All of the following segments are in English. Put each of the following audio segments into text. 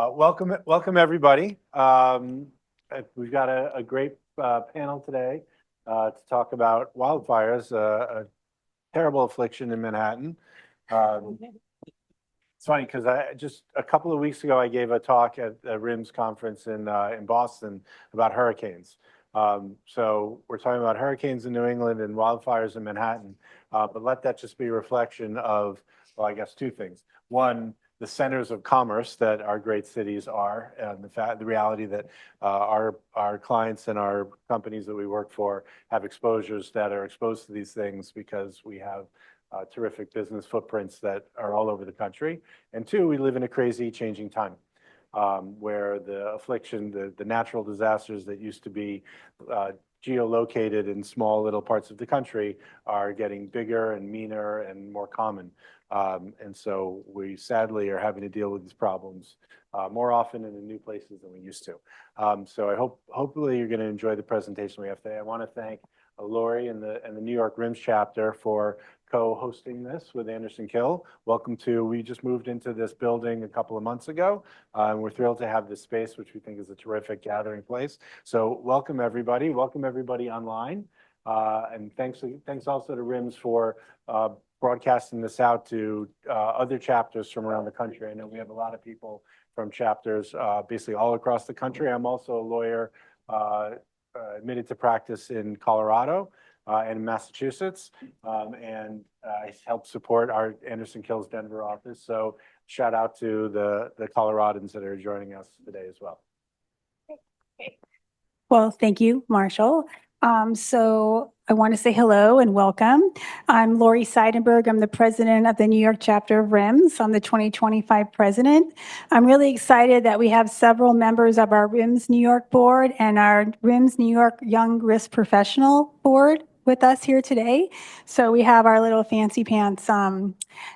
Welcome everybody. We've got a great panel today to talk about wildfires, a terrible affliction in Manhattan. It's funny because just a couple of weeks ago I gave a talk at the RIMS conference in Boston about hurricanes. So we're talking about hurricanes in New England and wildfires in Manhattan, but let that just be a reflection of, well, I guess two things. One, the centers of commerce that our great cities are, and the reality that our clients and our companies that we work for have exposures that are exposed to these things because we have terrific business footprints that are all over the country. And two, we live in a crazy changing time where the affliction, the natural disasters that used to be geolocated in small little parts of the country are getting bigger and meaner and more common. And so we sadly are having to deal with these problems more often and in new places than we used to. So hopefully you're going to enjoy the presentation we have today. I want to thank Lori and the New York RIMS chapter for co-hosting this with Anderson Kill. We just moved into this building a couple of months ago, and we're thrilled to have this space, which we think is a terrific gathering place. So welcome everybody online. And thanks also to RIMS for broadcasting this out to other chapters from around the country. I know we have a lot of people from chapters basically all across the country. I'm also a lawyer admitted to practice in Colorado and Massachusetts, and I help support our Anderson Kill's Denver office. So shout out to the Coloradans that are joining us today as well. Well, thank you, Marshall. So I want to say hello and welcome. I'm Lori Seidenberg. I'm the president of the New York chapter of RIMS. I'm the 2025 president. I'm really excited that we have several members of our RIMS New York board and our RIMS New York Young Risk Professional board with us here today. So we have our little fancy pants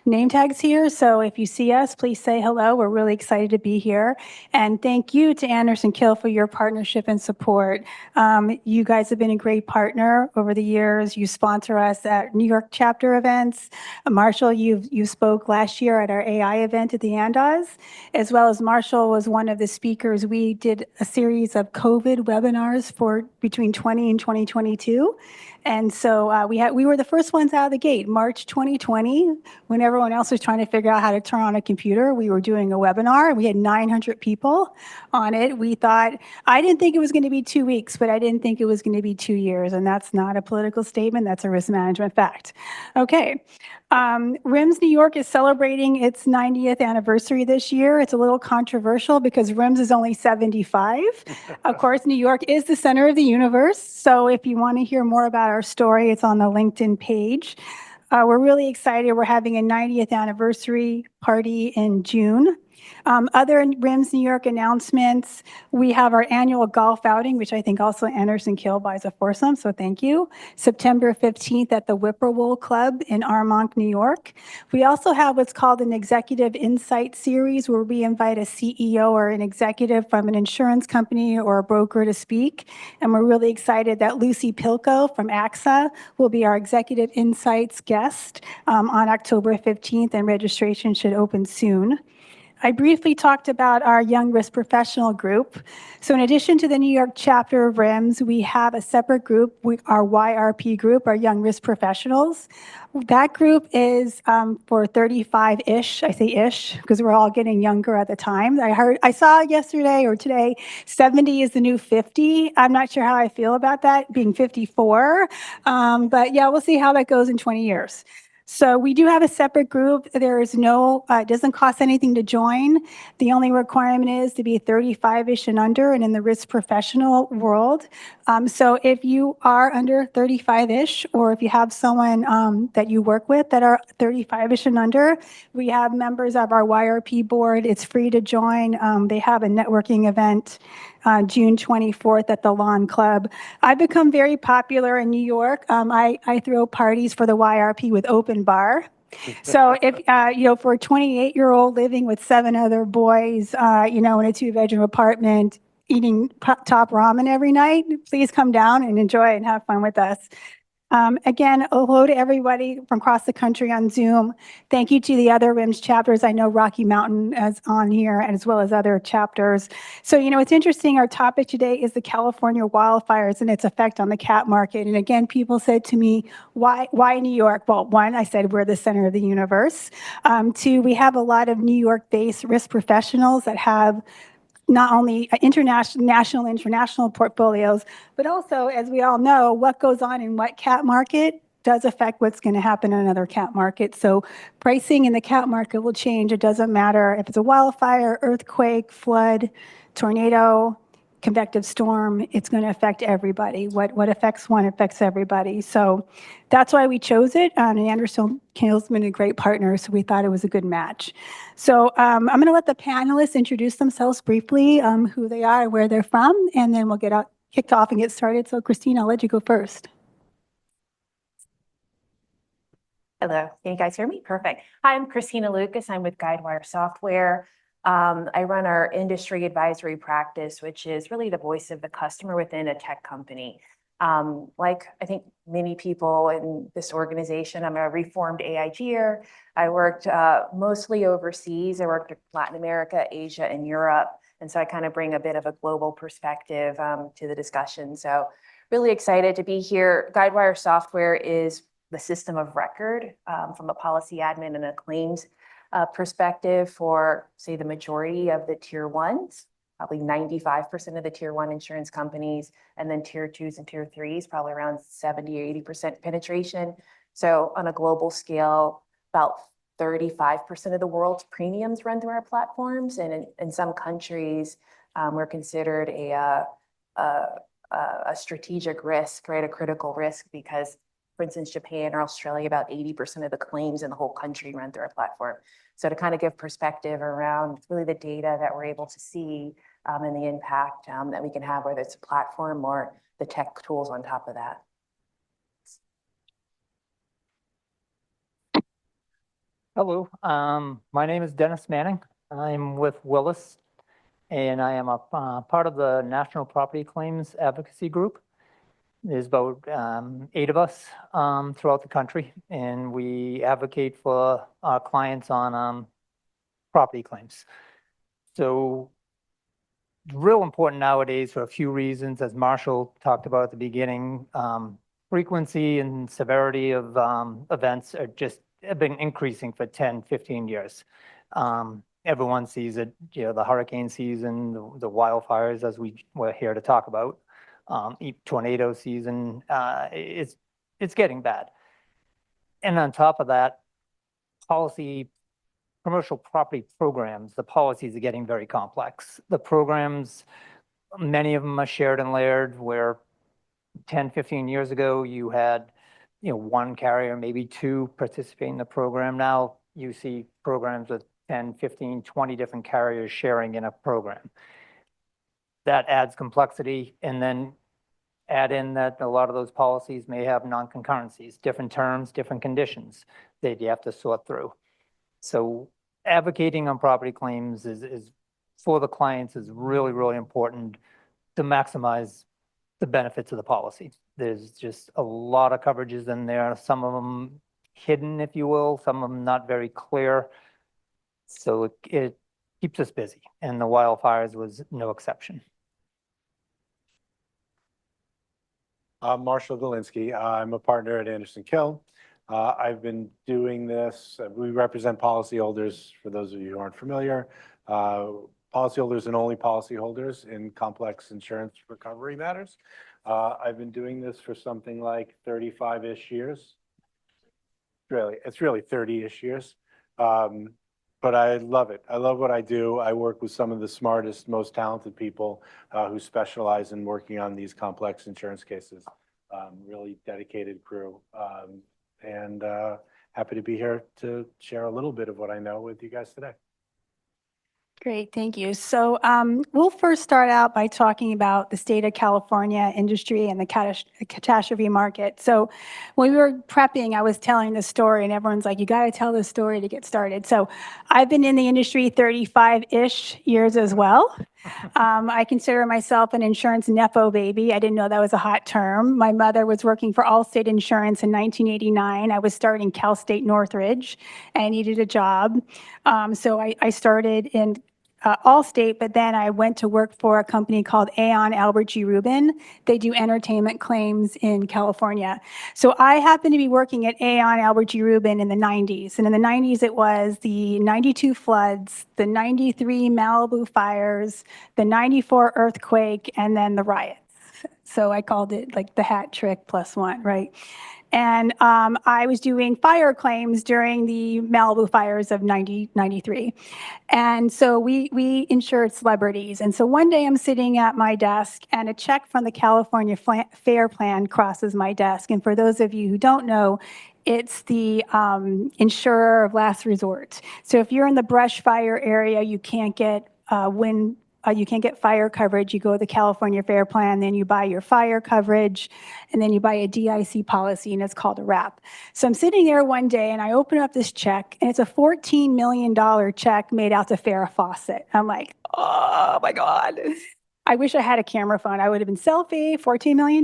name tags here. So if you see us, please say hello. We're really excited to be here. And thank you to Anderson Kill for your partnership and support. You guys have been a great partner over the years. You sponsor us at New York chapter events. Marshall, you spoke last year at our AI event at the Andaz, as well as Marshall was one of the speakers. We did a series of COVID webinars for between 20 and 2022. And so we were the first ones out of the gate, March 2020, when everyone else was trying to figure out how to turn on a computer. We were doing a webinar. We had 900 people on it. I didn't think it was going to be 2 weeks, but I didn't think it was going to be 2 years. And that's not a political statement. That's a risk management fact. Okay. RIMS New York is celebrating its 90th anniversary this year. It's a little controversial because RIMS is only 75. Of course, New York is the center of the universe. So if you want to hear more about our story, it's on the LinkedIn page. We're really excited. We're having a 90th anniversary party in June. Other RIMS New York announcements, we have our annual golf outing, which I think also Anderson Kill buys a foursome, so thank you. September 15th at the Whippoorwill Club in Armonk, New York. We also have what's called an Executive Insight Series, where we invite a CEO or an executive from an insurance company or a broker to speak. And we're really excited that Lucy Pilko from AXA will be our Executive Insights guest on October 15th, and registration should open soon. I briefly talked about our Young Risk Professional group. So in addition to the New York chapter of RIMS, we have a separate group, our YRP group, our Young Risk Professionals. That group is for 35-ish, I say ish, because we're all getting younger at the time. I saw yesterday or today, 70 is the new 50. I'm not sure how I feel about that, being 54. But yeah, we'll see how that goes in 20 years. So we do have a separate group. There is it doesn't cost anything to join. The only requirement is to be 35-ish and under and in the risk professional world. So if you are under 35-ish, or if you have someone that you work with that are 35-ish and under, we have members of our YRP board. It's free to join. They have a networking event June 24th at the Lawn Club. I've become very popular in New York. I throw parties for the YRP with open bar. So if, for a 28-year-old living with 7 other boys, in a 2-bedroom apartment, eating top ramen every night, please come down and enjoy and have fun with us. Again, hello to everybody from across the country on Zoom. Thank you to the other RIMS chapters. I know Rocky Mountain is on here, as well as other chapters. So, it's interesting. Our topic today is the California wildfires and its effect on the cat market. And again, people said to me, why New York? Well, one, I said we're the center of the universe. Two, we have a lot of New York-based risk professionals that have not only national, international portfolios, but also, as we all know, what goes on in what cat market does affect what's going to happen in another cat market. So pricing in the cat market will change. It doesn't matter if it's a wildfire, earthquake, flood, tornado, convective storm, it's going to affect everybody. What affects one affects everybody. So that's why we chose it. And Anderson Kill's been a great partner, so we thought it was a good match. So I'm going to let the panelists introduce themselves briefly, who they are, where they're from, and then we'll get kicked off and get started. So Christine, I'll let you go first. Hello, can you guys hear me? Perfect. Hi, I'm Christina Lucas. I'm with Guidewire Software. I run our industry advisory practice, which is really the voice of the customer within a tech company. Like I think many people in this organization, I'm a reformed AIGer. I worked mostly overseas. I worked in Latin America, Asia, and Europe. And so I kind of bring a bit of a global perspective to the discussion. So really excited to be here. Guidewire Software is the system of record from a policy admin and a claims perspective for, say, the majority of the tier ones, probably 95% of the tier one insurance companies, and then tier twos and tier threes, probably around 70 or 80% penetration. So on a global scale, about 35% of the world's premiums run through our platforms. And in some countries, we're considered a strategic risk, right? A critical risk because, for instance, Japan or Australia, about 80% of the claims in the whole country run through our platform. So to kind of give perspective around really the data that we're able to see and the impact that we can have, whether it's a platform or the tech tools on top of that. Hello, my name is Dennis Manning. I'm with Willis, and I am a part of the National Property Claims Advocacy Group. There's about 8 of us throughout the country, and we advocate for our clients on property claims. So real important nowadays for a few reasons, as Marshall talked about at the beginning. Frequency and severity of events have been increasing for 10, 15 years. Everyone sees it, the hurricane season, the wildfires, as we're here to talk about. Tornado season, it's getting bad. And on top of that, commercial property programs, the policies are getting very complex. The programs, many of them are shared and layered, where 10, 15 years ago, you had one carrier, maybe 2 participate in the program. Now you see programs with 10, 15, 20 different carriers sharing in a program. That adds complexity, and then add in that a lot of those policies may have non-concurrencies, different terms, different conditions that you have to sort through. So advocating on property claims is for the clients is really, really important to maximize the benefits of the policy. There's just a lot of coverages in there, some of them hidden, if you will, some of them not very clear. So it keeps us busy, and the wildfires was no exception. I'm Marshall Galinsky. I'm a partner at Anderson Kill. I've been doing this. We represent policyholders, for those of you who aren't familiar, policyholders and only policyholders in complex insurance recovery matters. I've been doing this for something like 35-ish years. It's really 30-ish years. But I love it. I love what I do. I work with some of the smartest, most talented people who specialize in working on these complex insurance cases. Really dedicated crew. And happy to be here to share a little bit of what I know with you guys today. Great, thank you. So we'll first start out by talking about the state of California industry and the catastrophe market. So when we were prepping, I was telling the story, and everyone's like, you got to tell this story to get started. So I've been in the industry 35-ish years as well. I consider myself an insurance nepo baby. I didn't know that was a hot term. My mother was working for Allstate Insurance in 1989. I was starting Cal State Northridge and I needed a job. So I started in Allstate, but then I went to work for a company called Aon Albert G. Rubin. They do entertainment claims in California. So I happened to be working at Aon Albert G. Rubin in the 90s. And in the 90s, it was the 92 floods, the 93 Malibu fires, the 94 earthquake, and then the riots. So I called it like the hat trick plus one, right? And I was doing fire claims during the Malibu fires of 93. And so we insured celebrities. And so one day I'm sitting at my desk and a check from the California Fair Plan crosses my desk. And for those of you who don't know, it's the insurer of last resort. So if you're in the brush fire area, you can't get you can't get fire coverage. You go to the California Fair Plan, then you buy your fire coverage, and then you buy a DIC policy, and it's called a wrap. So I'm sitting there one day, and I open up this check, and it's a $14 million check made out to Farrah Fawcett. I'm like, oh my God. I wish I had a camera phone. I would have been selfie, $14 million.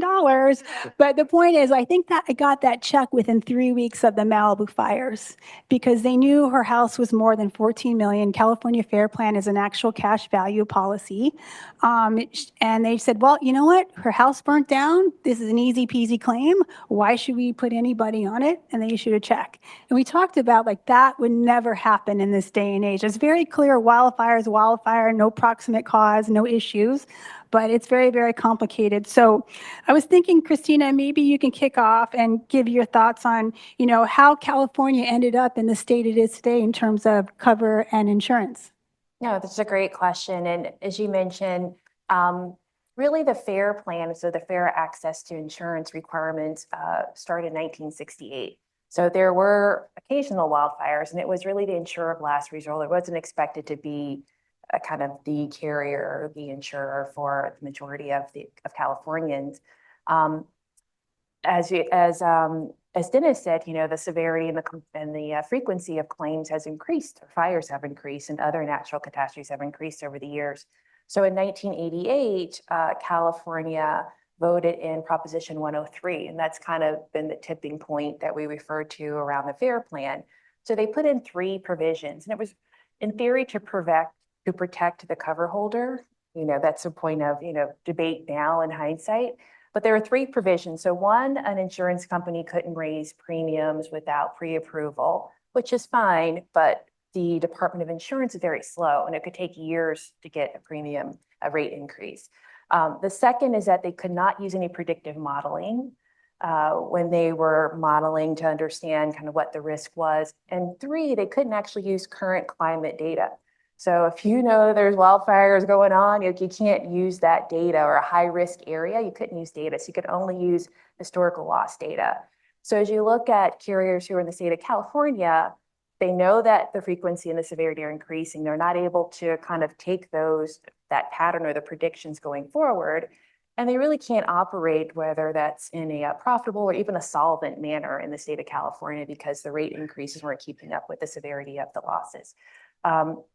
But the point is, I think that I got that check within 3 weeks of the Malibu fires because they knew her house was more than 14 million. California Fair Plan is an actual cash value policy. And they said, well, you know what? Her house burnt down. This is an easy peasy claim. Why should we put anybody on it? And they issued a check. And we talked about like that would never happen in this day and age. It's very clear wildfire is wildfire, no proximate cause, no issues. But it's very, very complicated. So I was thinking, Christina, maybe you can kick off and give your thoughts on, you know, how California ended up in the state it is today in terms of cover and insurance. No, that's a great question. And as you mentioned, really the FAIR plan, so the fair access to insurance requirements started in 1968. So there were occasional wildfires, and it was really the insurer of last resort. It wasn't expected to be a kind of the carrier or the insurer for the majority of Californians. As Dennis said, you know, the severity and the frequency of claims has increased. Fires have increased, and other natural catastrophes have increased over the years. So in 1988, California voted in Proposition 103, and that's kind of been the tipping point that we refer to around the FAIR Plan. So they put in 3 provisions, and it was in theory to protect the cover holder. You know, that's a point of, you know, debate now in hindsight. But there are 3 provisions. So one, an insurance company couldn't raise premiums without pre-approval, which is fine, but the Department of Insurance is very slow, and it could take years to get a rate increase. The second is that they could not use any predictive modeling when they were modeling to understand kind of what the risk was. And 3, they couldn't actually use current climate data. So if you know there's wildfires going on, you can't use that data, or a high risk area, you couldn't use data. So you could only use historical loss data. So as you look at carriers who are in the state of California, they know that the frequency and the severity are increasing. They're not able to kind of take that pattern or the predictions going forward. And they really can't operate, whether that's in a profitable or even a solvent manner in the state of California, because the rate increases weren't keeping up with the severity of the losses.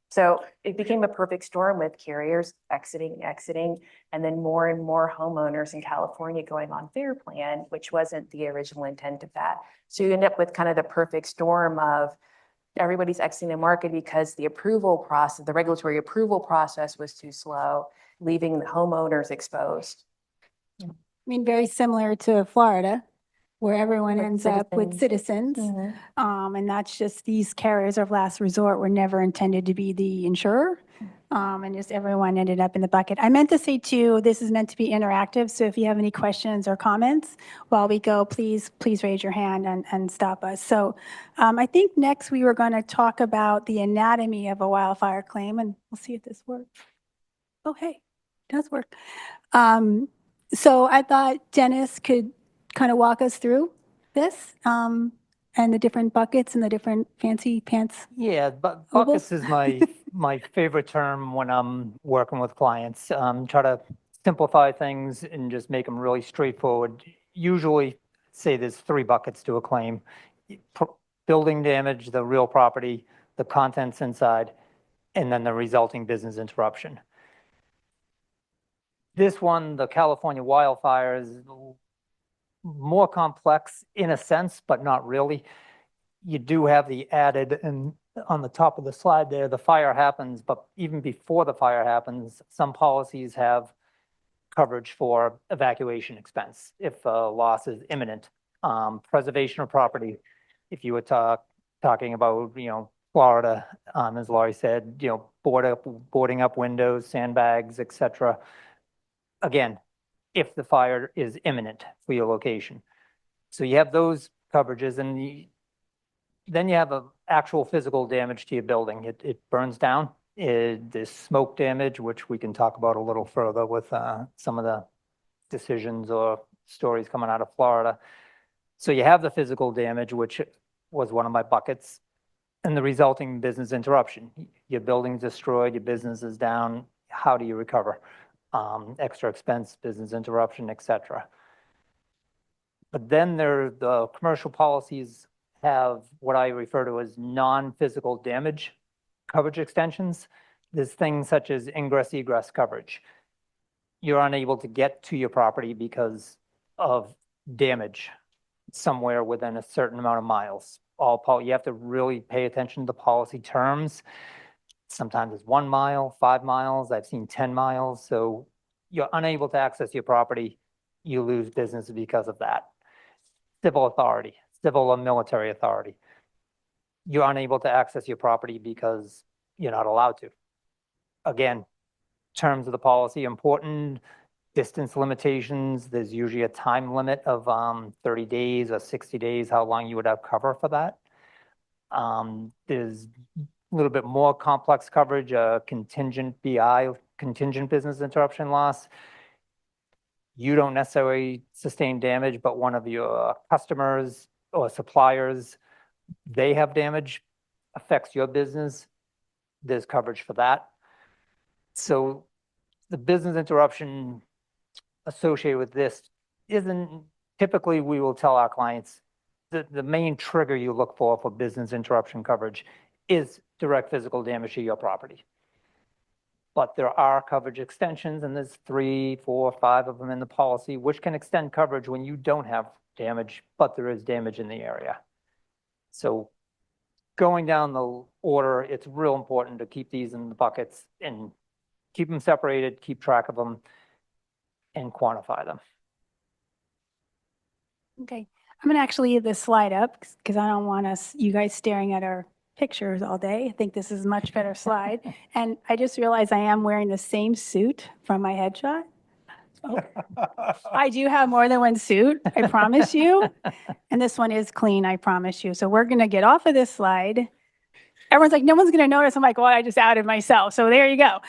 So it became a perfect storm with carriers exiting, and then more and more homeowners in California going on FAIR Plan, which wasn't the original intent of that. So you end up with kind of the perfect storm of everybody's exiting the market because the approval process, the regulatory approval process was too slow, leaving the homeowners exposed. I mean, very similar to Florida, where everyone With ends up with citizens. And that's just these carriers of last resort were never intended to be the insurer. And just everyone ended up in the bucket. I meant to say too, this is meant to be interactive. So if you have any questions or comments while we go, please raise your hand and stop us. So I think next we were going to talk about the anatomy of a wildfire claim, and we'll see if this works. Oh, hey, it does work. So I thought Dennis could kind of walk us through this and the different buckets and the different fancy pants. Yeah, but Ovals? buckets is my favorite term when I'm working with clients. Try to simplify things and just make them really straightforward. Usually, say there's 3 buckets to a claim: building damage, the real property, the contents inside, and then the resulting business interruption. This one, the California wildfires, more complex in a sense, but not really. You do have the added, and on the top of the slide there, the fire happens, but even before the fire happens, some policies have coverage for evacuation expense if a loss is imminent. Preservation of property, if you were talking about, Florida, as Laurie said, boarding up windows, sandbags, et cetera. Again, if the fire is imminent for your location. So you have those coverages, and then you have a actual physical damage to your building. It burns down. There's smoke damage, which we can talk about a little further with some of the decisions or stories coming out of Florida. So you have the physical damage, which was one of my buckets, and the resulting business interruption. Your building's destroyed, your business is down. How do you recover? Extra expense, business interruption, et cetera. But then the commercial policies have what I refer to as non-physical damage coverage extensions. There's things such as ingress egress coverage. You're unable to get to your property because of damage somewhere within a certain amount of miles. You have to really pay attention to the policy terms. Sometimes it's 1 mile, 5 miles. I've seen 10 miles. So you're unable to access your property. You lose business because of that. Civil authority, civil or military authority. You're unable to access your property because you're not allowed to. Again, terms of the policy, important distance limitations. There's usually a time limit of 30 days or 60 days, how long you would have cover for that. There's a little bit more complex coverage, contingent BI, contingent business interruption loss. You don't necessarily sustain damage, but one of your customers or suppliers, they have damage, affects your business. There's coverage for that. So the business interruption associated with this isn't, typically we will tell our clients the main trigger you look for business interruption coverage is direct physical damage to your property. But there are coverage extensions, and there's 3, 4, 5 of them in the policy, which can extend coverage when you don't have damage, but there is damage in the area. So going down the order, it's real important to keep these in the buckets and keep them separated, keep track of them, and quantify them. Okay, I'm gonna actually leave this slide up because I don't want you guys staring at our pictures all day. I think this is a much better slide. And I just realized I am wearing the same suit from my headshot. Oh, I do have more than one suit, I promise you. And this one is clean, I promise you. So we're gonna get off of this slide. Everyone's like, no one's gonna notice. I'm like, well, I just outed myself. So there you go.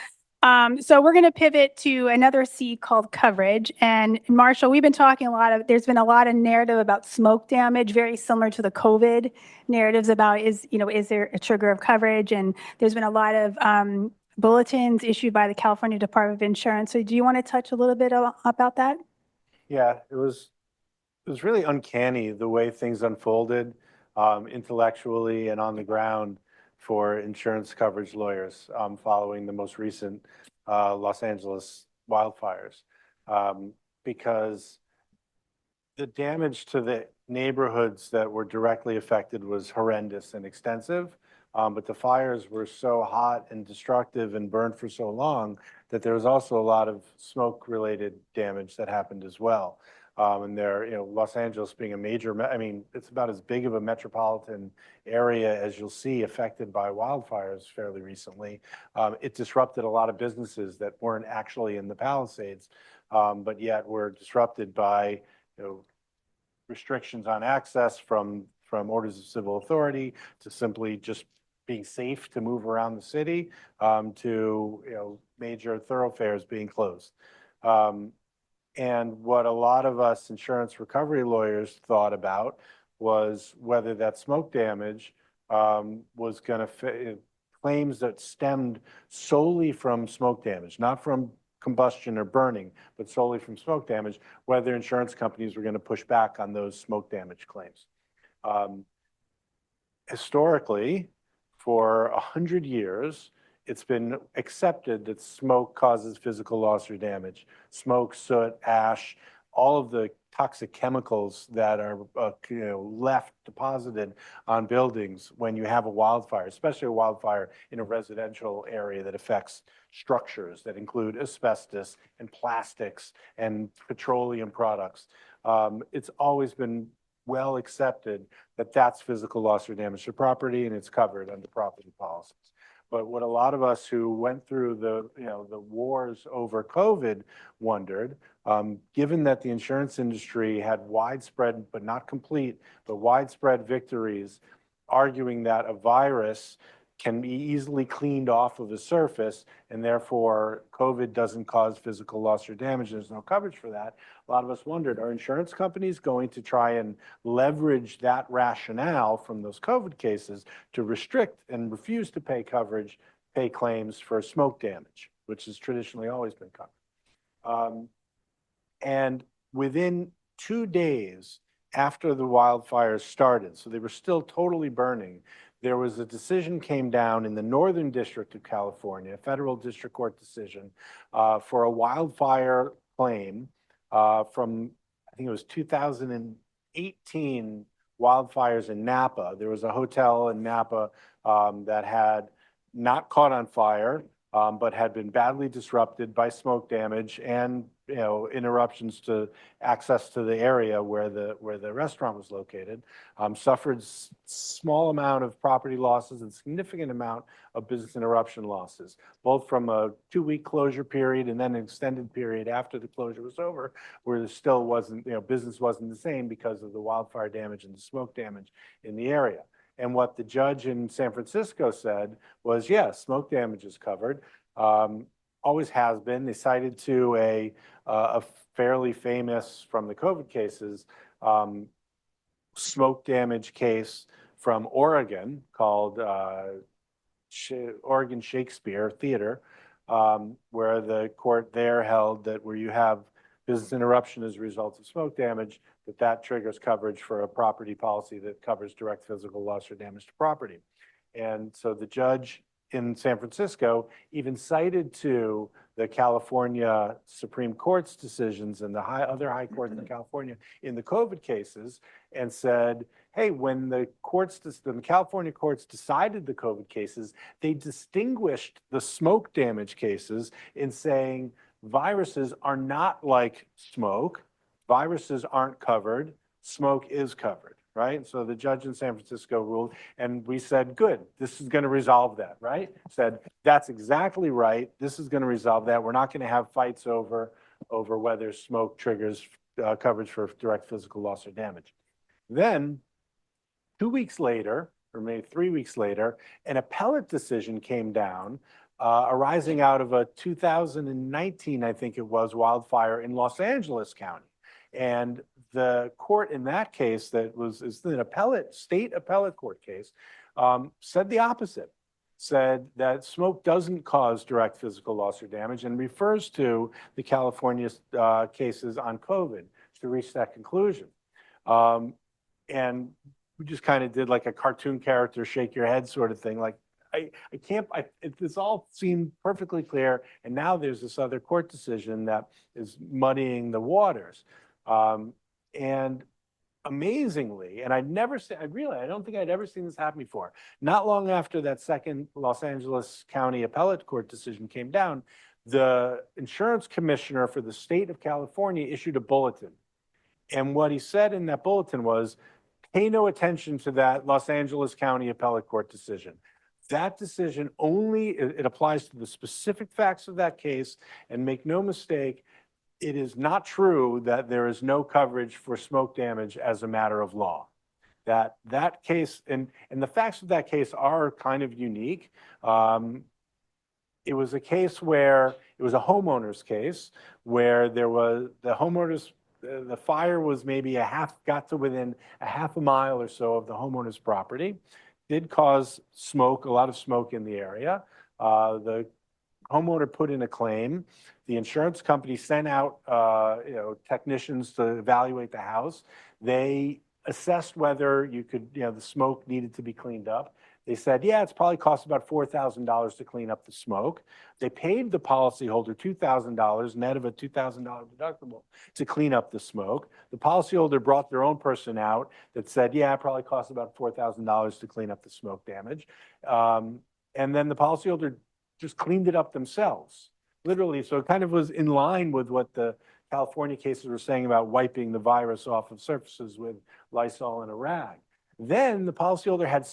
So we're going to pivot to another C called coverage. And Marshall, we've been talking there's been a lot of narrative about smoke damage, very similar to the COVID narratives about is there a trigger of coverage? And there's been a lot of bulletins issued by the California Department of Insurance. So do you want to touch a little bit about that? Yeah, it was really uncanny the way things unfolded intellectually and on the ground for insurance coverage lawyers following the most recent Los Angeles wildfires, because the damage to the neighborhoods that were directly affected was horrendous and extensive, but the fires were so hot and destructive and burned for so long that there was also a lot of smoke-related damage that happened as well. And Los Angeles being a major, it's about as big of a metropolitan area as you'll see affected by wildfires fairly recently. It disrupted a lot of businesses that weren't actually in the Palisades, but yet were disrupted by, restrictions on access from orders of civil authority to simply just being safe to move around the city, to, major thoroughfares being closed. And what a lot of us insurance recovery lawyers thought about was whether that smoke damage was going to claims that stemmed solely from smoke damage, not from combustion or burning, but solely from smoke damage, whether insurance companies were going to push back on those smoke damage claims. Historically, for 100 years, it's been accepted that smoke causes physical loss or damage. Smoke, soot, ash, all of the toxic chemicals that are left deposited on buildings when you have a wildfire, especially a wildfire in a residential area that affects structures that include asbestos and plastics and petroleum products. It's always been well accepted that that's physical loss or damage to property, and it's covered under property policies. But what a lot of us who went through the wars over COVID wondered, given that the insurance industry had widespread, but not complete, but widespread victories, arguing that a virus can be easily cleaned off of the surface, and therefore COVID doesn't cause physical loss or damage. There's no coverage for that. A lot of us wondered, are insurance companies going to try and leverage that rationale from those COVID cases to restrict and refuse to pay claims for smoke damage, which has traditionally always been covered? And within 2 days after the wildfires started, so they were still totally burning, there was a decision came down in the Northern District of California, a federal district court decision, for a wildfire claim from, I think it was 2018 wildfires in Napa. There was a hotel in Napa that had not caught on fire, but had been badly disrupted by smoke damage and interruptions to access to the area where the restaurant was located. Suffered small amount of property losses and significant amount of business interruption losses, both from a 2-week closure period and then an extended period after the closure was over, where there still wasn't, business wasn't the same because of the wildfire damage and the smoke damage in the area. And what the judge in San Francisco said was, yes, smoke damage is covered, always has been. They cited to a fairly famous, from the COVID cases, smoke damage case from Oregon called Oregon Shakespeare Theater, where the court there held that where you have business interruption as a result of smoke damage, that triggers coverage for a property policy that covers direct physical loss or damage to property. And so the judge in San Francisco even cited to the California Supreme Court's decisions and the other high courts in California in the COVID cases and said, hey, when the California courts decided the COVID cases, they distinguished the smoke damage cases in saying viruses are not like smoke. Viruses aren't covered. Smoke is covered, right? So the judge in San Francisco ruled, and we said, good, this is going to resolve that, right? Said, that's exactly right. This is going to resolve that. We're not going to have fights over whether smoke triggers coverage for direct physical loss or damage. Then 2 weeks later, or maybe 3 weeks later, an appellate decision came down arising out of a 2019, I think it was, wildfire in Los Angeles County. And the court in that case, is an state appellate court case, said the opposite, said that smoke doesn't cause direct physical loss or damage, and refers to the California cases on COVID to reach that conclusion. And we just kind of did like a cartoon character shake your head sort of thing, like, this all seemed perfectly clear, and now there's this other court decision that is muddying the waters. And amazingly, and I don't think I'd ever seen this happen before. Not long after that second Los Angeles County appellate court decision came down, the insurance commissioner for the state of California issued a bulletin. And what he said in that bulletin was, pay no attention to that Los Angeles County appellate court decision. That decision it applies to the specific facts of that case, and make no mistake, it is not true that there is no coverage for smoke damage as a matter of law. That case, and the facts of that case are kind of unique. It was a case where, it was a homeowner's case, where there was, the fire was maybe got to within a half a mile or so of the homeowner's property. Did cause smoke, a lot of smoke in the area. The homeowner put in a claim. The insurance company sent out technicians to evaluate the house. They assessed whether the smoke needed to be cleaned up. They said, yeah, it's probably cost about $4,000 to clean up the smoke. They paid the policyholder $2,000 net of a $2,000 deductible to clean up the smoke. The policyholder brought their own person out that said, yeah, it probably costs about $4,000 to clean up the smoke damage. And then the policyholder just cleaned it up themselves, literally. So it kind of was in line with what the California cases were saying about wiping the virus off of surfaces with Lysol and a rag. Then the policyholder had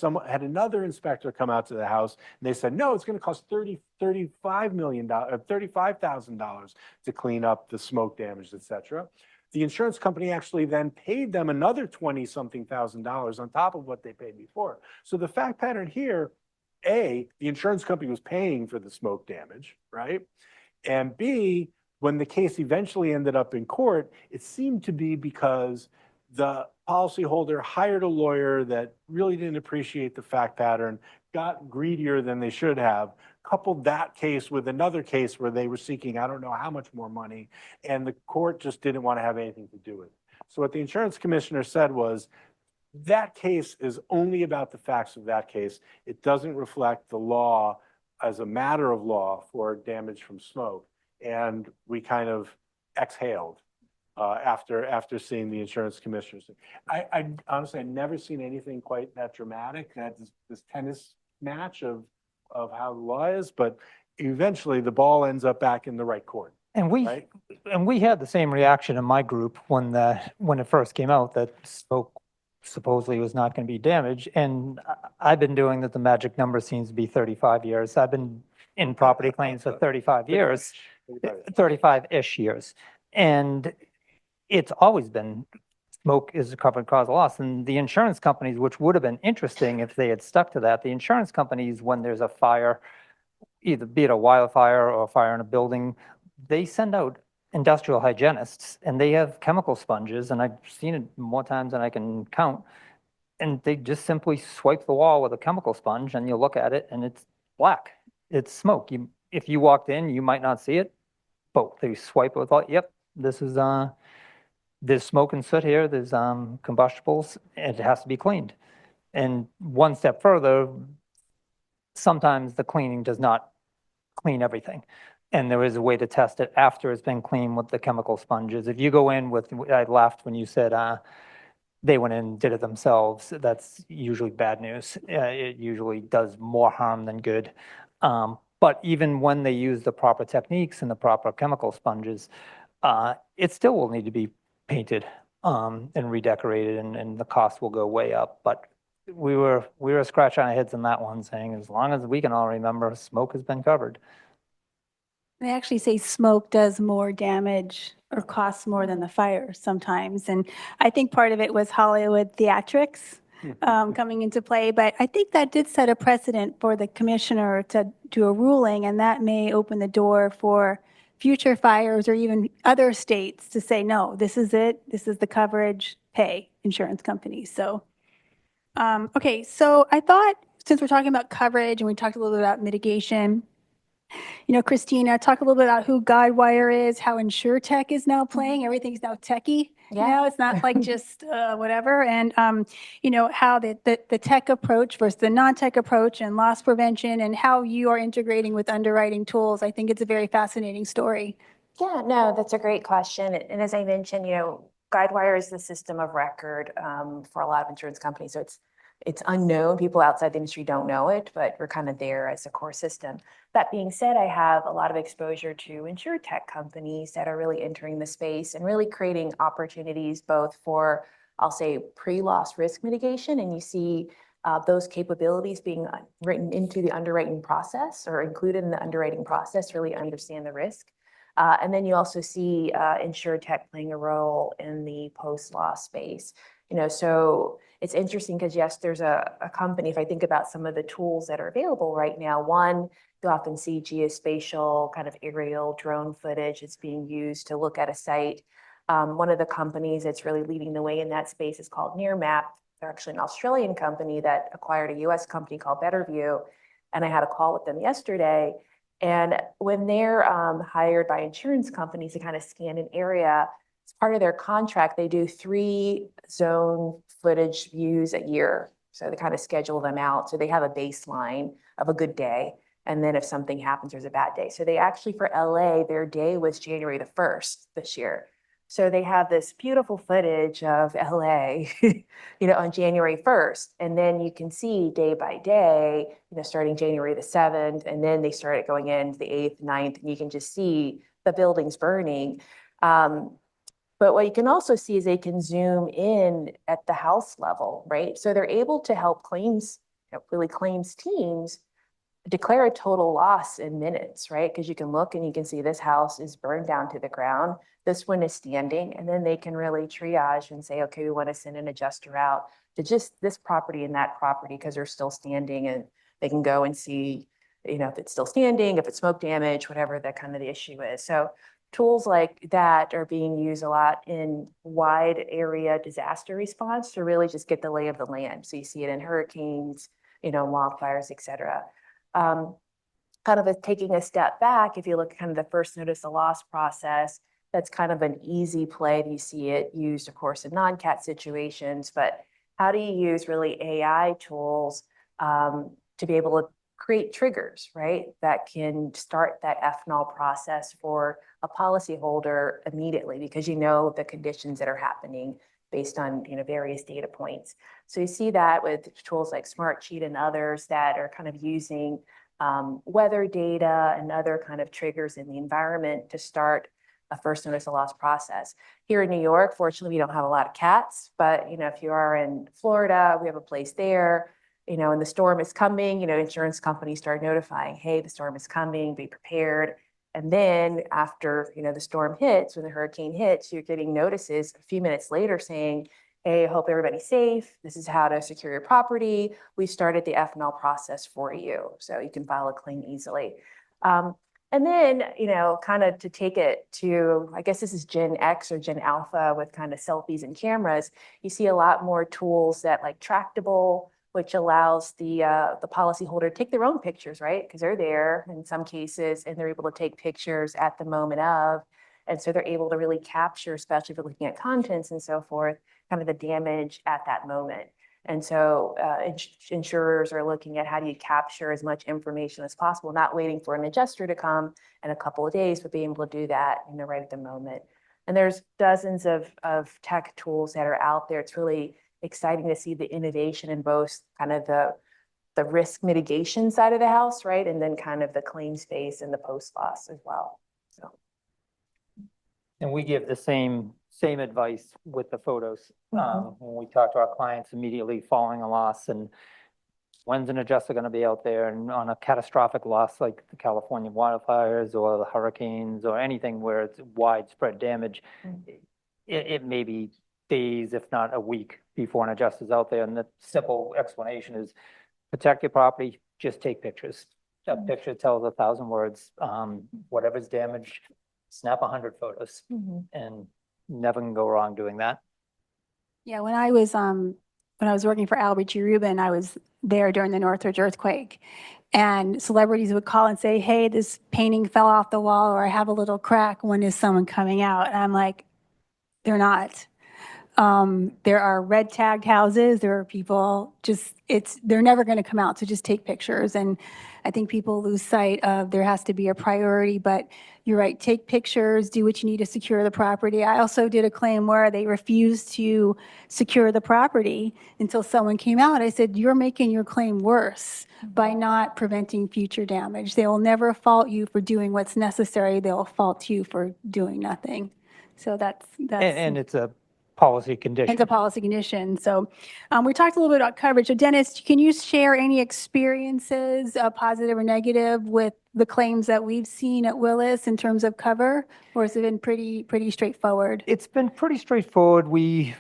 another inspector come out to the house, and they said, no, it's going to cost $35,000 to clean up the smoke damage, et cetera. The insurance company actually then paid them another $20-something thousand on top of what they paid before. So the fact pattern here, A, the insurance company was paying for the smoke damage, right? And B, when the case eventually ended up in court, it seemed to be because the policyholder hired a lawyer that really didn't appreciate the fact pattern, got greedier than they should have, coupled that case with another case where they were seeking I don't know how much more money, and the court just didn't want to have anything to do with it. So what the insurance commissioner said was, that case is only about the facts of that case. It doesn't reflect the law as a matter of law for damage from smoke. And we kind of exhaled after seeing the insurance commissioners. I honestly, I've never seen anything quite that dramatic, that this tennis match of how the law is, but eventually the ball ends up back in the right court. And we had the same reaction in my group when it first came out that smoke supposedly was not going to be damaged. And I've been doing that. The magic number seems to be 35 years. I've been in property claims for 35 years, 35-ish years. And it's always been smoke is a covered cause of loss. And the insurance companies, which would have been interesting if they had stuck to that, the insurance companies, when there's a fire, either be it a wildfire or a fire in a building, they send out industrial hygienists, and they have chemical sponges, and I've seen it more times than I can count, and they just simply swipe the wall with a chemical sponge, and you look at it, and it's black. It's smoke. If you walked in, you might not see it, but they swipe it with all, yep, this is, there's smoke and soot here, there's combustibles, and it has to be cleaned. And one step further, sometimes the cleaning does not clean everything. And there is a way to test it after it's been cleaned with the chemical sponges. If you go in with, I laughed when you said they went in and did it themselves. That's usually bad news. It usually does more harm than good. But even when they use the proper techniques and the proper chemical sponges, it still will need to be painted and redecorated, and the cost will go way up. But we were scratching our heads on that one, saying as long as we can all remember, smoke has been covered. They actually say smoke does more damage or costs more than the fire sometimes. And I think part of it was Hollywood theatrics coming into play. But I think that did set a precedent for the commissioner to do a ruling, and that may open the door for future fires or even other states to say, no, this is it. This is the coverage, pay insurance companies. So, okay, so I thought since we're talking about coverage and we talked a little bit about mitigation, you know, Christina, talk a little bit about who Guidewire is, how InsurTech is now playing. Everything's now techie. Yeah. You know, it's not like just whatever. And, you know, how the tech approach versus the non-tech approach and loss prevention and how you are integrating with underwriting tools. I think it's a very fascinating story. Yeah, no, that's a great question. And as I mentioned, you know, Guidewire is the system of record for a lot of insurance companies. So it's unknown. People outside the industry don't know it, but we're kind of there as a core system. That being said, I have a lot of exposure to InsurTech companies that are really entering the space and really creating opportunities both for, I'll say, pre-loss risk mitigation. And you see those capabilities being written into the underwriting process or included in the underwriting process, really understand the risk. And then you also see InsurTech playing a role in the post-loss space. You know, so it's interesting because yes, there's a company, if I think about some of the tools that are available right now, one, you often see geospatial kind of aerial drone footage. It's being used to look at a site. One of the companies that's really leading the way in that space is called Nearmap. They're actually an Australian company that acquired a US company called Betterview. And I had a call with them yesterday. And when they're hired by insurance companies to kind of scan an area, as part of their contract, they do 3 zone footage views a year So they kind of schedule them out. So they have a baseline of a good day. And then if something happens, there's a bad day. So they actually, for LA, their day was January the 1st this year. So they have this beautiful footage of LA, on January 1st. And then you can see day by day, starting January the 7th, and then they started going into the 8th, 9th, and you can just see the buildings burning. But what you can also see is they can zoom in at the house level, right? So they're able to help claims, really claims teams declare a total loss in minutes, right? Because you can look and you can see this house is burned down to the ground. This one is standing, and then they can really triage and say, okay, we want to send an adjuster out to just this property and that property because they're still standing, and they can go and see, if it's still standing, if it's smoke damage, whatever that kind of the issue is. So tools like that are being used a lot in wide area disaster response to really just get the lay of the land. So you see it in hurricanes, wildfires, et cetera. Kind of taking a step back, if you look at kind of the first notice of loss process, that's kind of an easy play. You see it used, of course, in non-cat situations, but how do you use really AI tools to be able to create triggers, right? That can start that FNOL process for a policyholder immediately because the conditions that are happening based on various data points. So you see that with tools like Smartsheet and others that are kind of using weather data and other kind of triggers in the environment to start a first notice of loss process. Here in New York, fortunately, we don't have a lot of cats, but if you are in Florida, we have a place there, and the storm is coming, insurance companies start notifying, hey, the storm is coming, be prepared. And then after, the storm hits, when the hurricane hits, you're getting notices a few minutes later saying, hey, I hope everybody's safe. This is how to secure your property. We started the FNL process for you. So you can file a claim easily. And then, kind of to take it to, I guess this is Gen X or Gen Alpha with kind of selfies and cameras, you see a lot more tools that like Tractable, which allows the policyholder to take their own pictures, right? Because they're there in some cases, and they're able to take pictures at the moment of. And so they're able to really capture, especially if you're looking at contents and so forth, kind of the damage at that moment. And so insurers are looking at how do you capture as much information as possible, not waiting for an adjuster to come in a couple of days, but being able to do that right at the moment. And there's dozens of tech tools that are out there. It's really exciting to see the innovation in both kind of the risk mitigation side of the house, right? And then kind of the claim space and the post loss as well. So. And we give the same advice with the photos. When we talk to our clients immediately following a loss, and when's an adjuster going to be out there, and on a catastrophic loss like the California wildfires or the hurricanes or anything where it's widespread damage, it may be days, if not a week, before an adjuster's out there. And the simple explanation is protect your property, just take pictures. A picture tells 1,000 words. Whatever's damaged, snap 100 photos and never can go wrong doing that. Yeah, when I was working for Albert G. Rubin, I was there during the Northridge earthquake, and celebrities would call and say, hey, this painting fell off the wall, or I have a little crack. When is someone coming out? And I'm like, they're not. There are red tagged houses. There are people they're never going to come out. So just take pictures. And I think people lose sight of there has to be a priority, but you're right. Take pictures, do what you need to secure the property. I also did a claim where they refused to secure the property until someone came out. I said, you're making your claim worse by not preventing future damage. They will never fault you for doing what's necessary. They'll fault you for doing nothing. So that's And it's a policy condition. It's a policy condition. So we talked a little bit about coverage. So Dennis, can you share any experiences, positive or negative, with the claims that we've seen at Willis in terms of cover, or has it been pretty straightforward? It's been pretty straightforward. We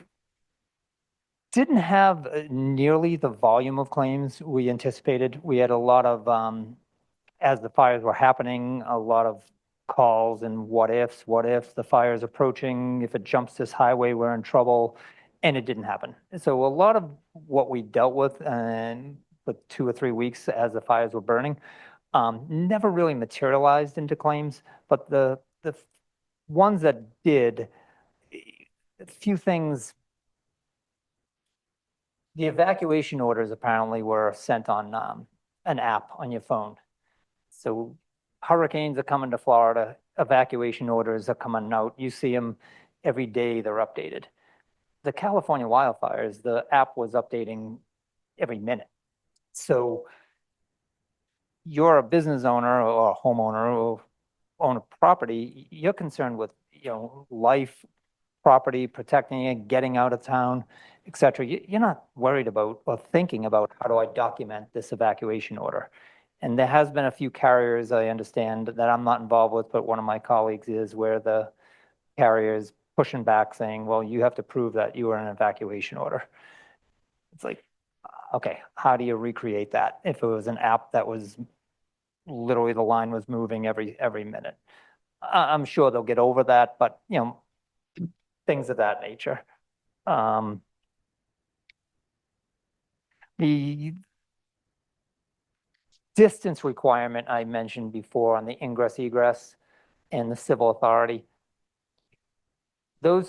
didn't have nearly the volume of claims we anticipated. We had a lot of, as the fires were happening, a lot of calls and what if the fire is approaching, if it jumps this highway, we're in trouble, and it didn't happen. So a lot of what we dealt with and for 2 or 3 weeks as the fires were burning, never really materialized into claims, but the ones that did, a few things The evacuation orders apparently were sent on an app on your phone. So hurricanes are coming to Florida, evacuation orders are coming out. You see them every day, they're updated. The California wildfires, the app was updating every minute. So you're a business owner or a homeowner or own a property, you're concerned with, life, property, protecting it, getting out of town, et cetera. You're not worried about or thinking about how do I document this evacuation order? And there has been a few carriers, I understand, that I'm not involved with, but one of my colleagues is, where the carrier is pushing back saying, well, you have to prove that you were in an evacuation order. It's like, okay, how do you recreate that if it was an app that was literally the line was moving every minute? I'm sure they'll get over that, but things of that nature. The distance requirement I mentioned before on the ingress egress and the civil authority. On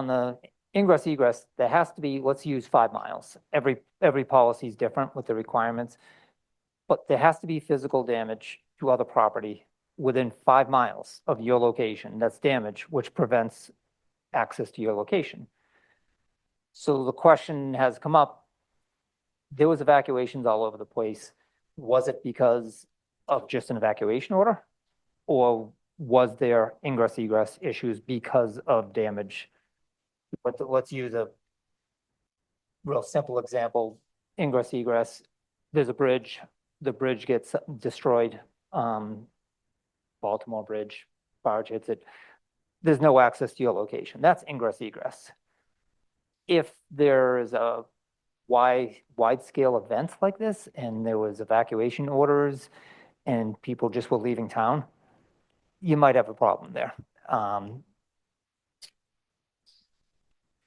the ingress egress, there has to be, let's use 5 miles. Every policy is different with the requirements, but there has to be physical damage to other property within 5 miles of your location that's damaged, which prevents access to your location. So the question has come up, there was evacuations all over the place. Was it because of just an evacuation order? Or was there ingress egress issues because of damage? But let's use a real simple example. Ingress egress, there's a bridge, the bridge gets destroyed, Baltimore Bridge, barge hits it. There's no access to your location. That's ingress egress. If there is a wide scale events like this and there was evacuation orders and people just were leaving town, you might have a problem there.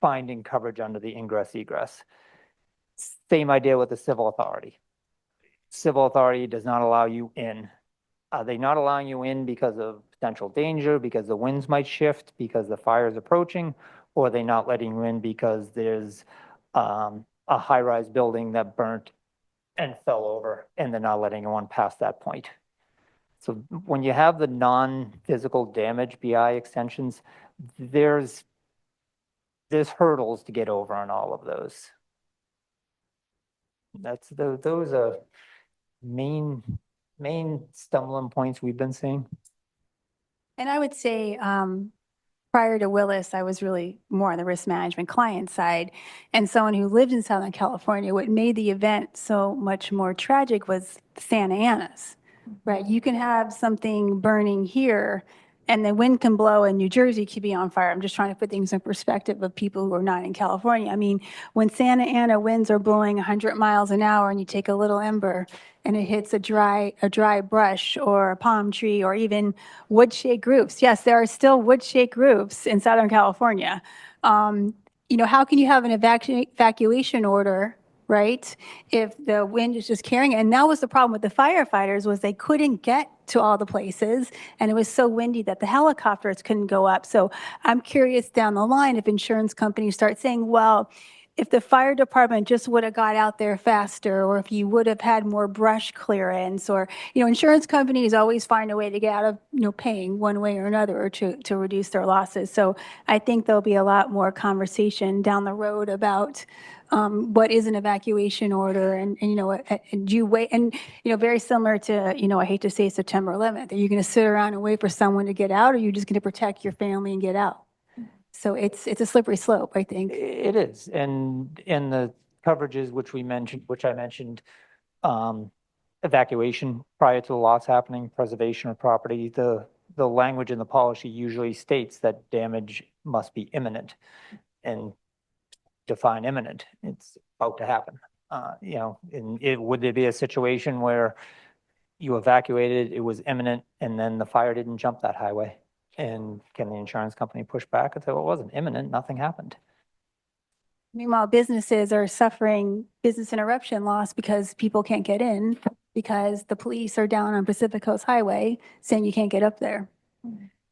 Finding coverage under the ingress egress. Same idea with the civil authority. Civil authority does not allow you in. Are they not allowing you in because of potential danger, because the winds might shift, because the fire is approaching, or are they not letting you in because there's a high-rise building that burnt and fell over and they're not letting anyone past that point? So when you have the non-physical damage BI extensions, there's hurdles to get over on all of those. Those are main stumbling points we've been seeing. And I would say, prior to Willis, I was really more on the risk management client side. And someone who lived in Southern California, what made the event so much more tragic was Santa Ana's, right? You can have something burning here and the wind can blow and New Jersey could be on fire. I'm just trying to put things in perspective of people who are not in California. I mean, when Santa Ana winds are blowing 100 miles an hour and you take a little ember and it hits a dry brush or a palm tree or even wood shake roofs. Yes, there are still wood shake roofs in Southern California. How can you have an evacuation order, right, if the wind is just carrying it? And that was the problem with the firefighters, was they couldn't get to all the places and it was so windy that the helicopters couldn't go up. So I'm curious down the line if insurance companies start saying, well, if the fire department just would have got out there faster, or if you would have had more brush clearance, or, insurance companies always find a way to get out of, paying one way or another, or to reduce their losses. So I think there'll be a lot more conversation down the road about what is an evacuation order, and do you wait, and, very similar to, I hate to say September 11th, are you going to sit around and wait for someone to get out, or are you just going to protect your family and get out? So it's a slippery slope, I think. It is. And in the coverages which I mentioned, evacuation prior to the loss happening, preservation of property, the language in the policy usually states that damage must be imminent, and define imminent. It's about to happen. Would there be a situation where you evacuated, it was imminent, and then the fire didn't jump that highway? And can the insurance company push back and say, well, it wasn't imminent, nothing happened? Meanwhile, businesses are suffering business interruption loss because people can't get in because the police are down on Pacific Coast Highway saying you can't get up there.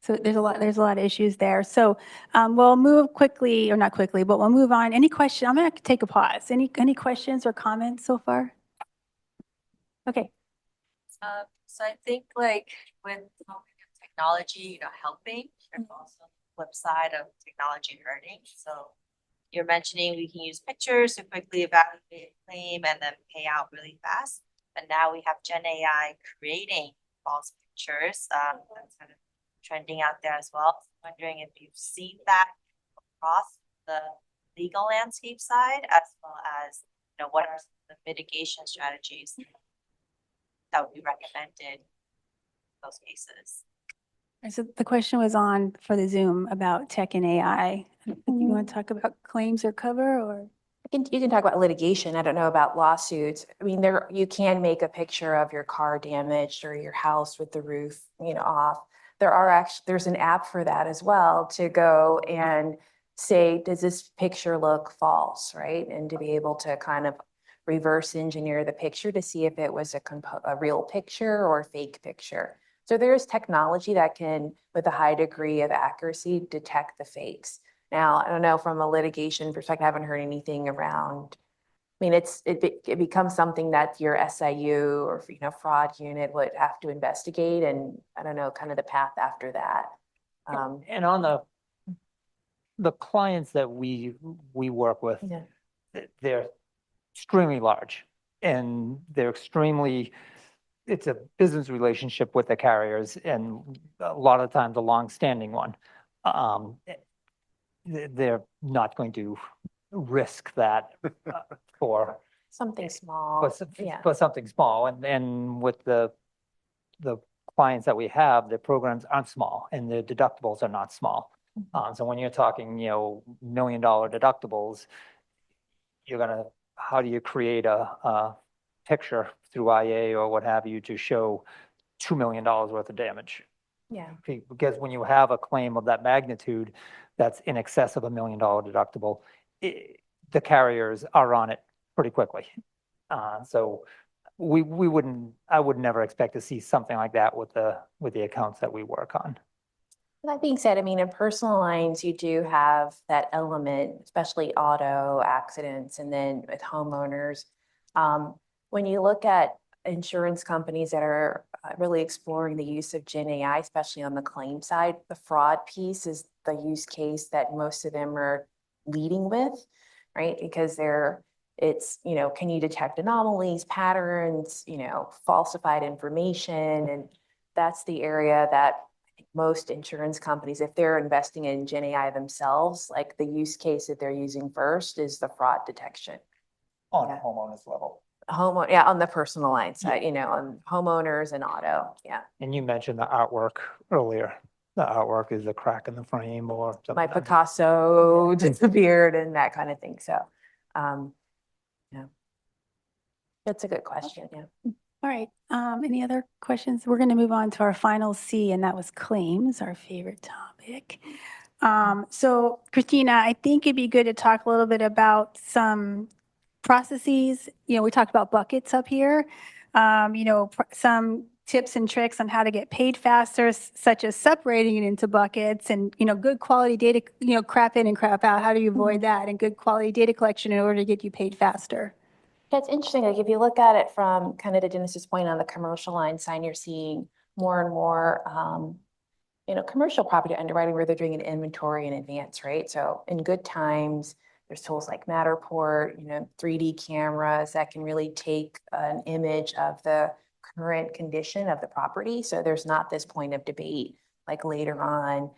So there's a lot of issues there. So we'll move quickly, or not quickly, but we'll move on. Any question? I'm going to take a pause. Any questions or comments so far? Okay. So I think like with technology, helping, there's also the flip side of technology hurting. So you're mentioning we can use pictures to quickly evaluate a claim and then pay out really fast. But now we have Gen AI creating false pictures. That's kind of trending out there as well. So wondering if you've seen that across the legal landscape side, as well as what are the mitigation strategies that would be recommended in those cases. So the question was on for the Zoom about tech and AI. You want to talk about claims or cover, or? You can talk about litigation. I don't know about lawsuits. I mean, you can make a picture of your car damaged or your house with the roof, off. There's an app for that as well, to go and say, does this picture look false, right? And to be able to kind of reverse engineer the picture to see if it was a real picture or a fake picture. So there's technology that can, with a high degree of accuracy, detect the fakes. Now, I don't know, from a litigation perspective, I haven't heard anything around. I mean, it becomes something that your SIU or fraud unit would have to investigate, and I don't know, kind of the path after that. And on the clients that we work with, Yeah. they're extremely large, and it's a business relationship with the carriers, and a lot of times a long-standing one. They're not going to risk that for Something small. for something small. And with the clients that we have, their programs aren't small and the deductibles are not small. So when you're talking, $1 million deductibles, how do you create a picture through IA or what have you to show $2 million worth of damage? Yeah. Because when you have a claim of that magnitude that's in excess of $1 million deductible, the carriers are on it pretty quickly. So I would never expect to see something like that with the accounts that we work on. That being said, I mean, in personal lines, you do have that element, especially auto accidents, and then with homeowners. When you look at insurance companies that are really exploring the use of Gen AI, especially on the claim side, the fraud piece is the use case that most of them are leading with, right? Because can you detect anomalies, patterns, falsified information? And that's the area that most insurance companies, if they're investing in Gen AI themselves, like the use case that they're using first is the fraud detection. On a homeowner's level. On the personal line side, on homeowners and auto, yeah. And you mentioned the artwork earlier. The artwork is a crack in the frame or something. My Picasso disappeared and that kind of thing. So, yeah, that's a good question. Yeah. All right. Any other questions? We're going to move on to our final C, and that was claims, our favorite topic. So Christina, I think it'd be good to talk a little bit about some processes. We talked about buckets up here. Some tips and tricks on how to get paid faster, such as separating it into buckets, and good quality data, crap in and crap out. How do you avoid that? And good quality data collection in order to get you paid faster. That's interesting. Like if you look at it from kind of to Dennis's point on the commercial line side, you're seeing more and more, commercial property underwriting where they're doing an inventory in advance, right? So in good times, there's tools like Matterport, 3D cameras that can really take an image of the current condition of the property. So there's not this point of debate like later on,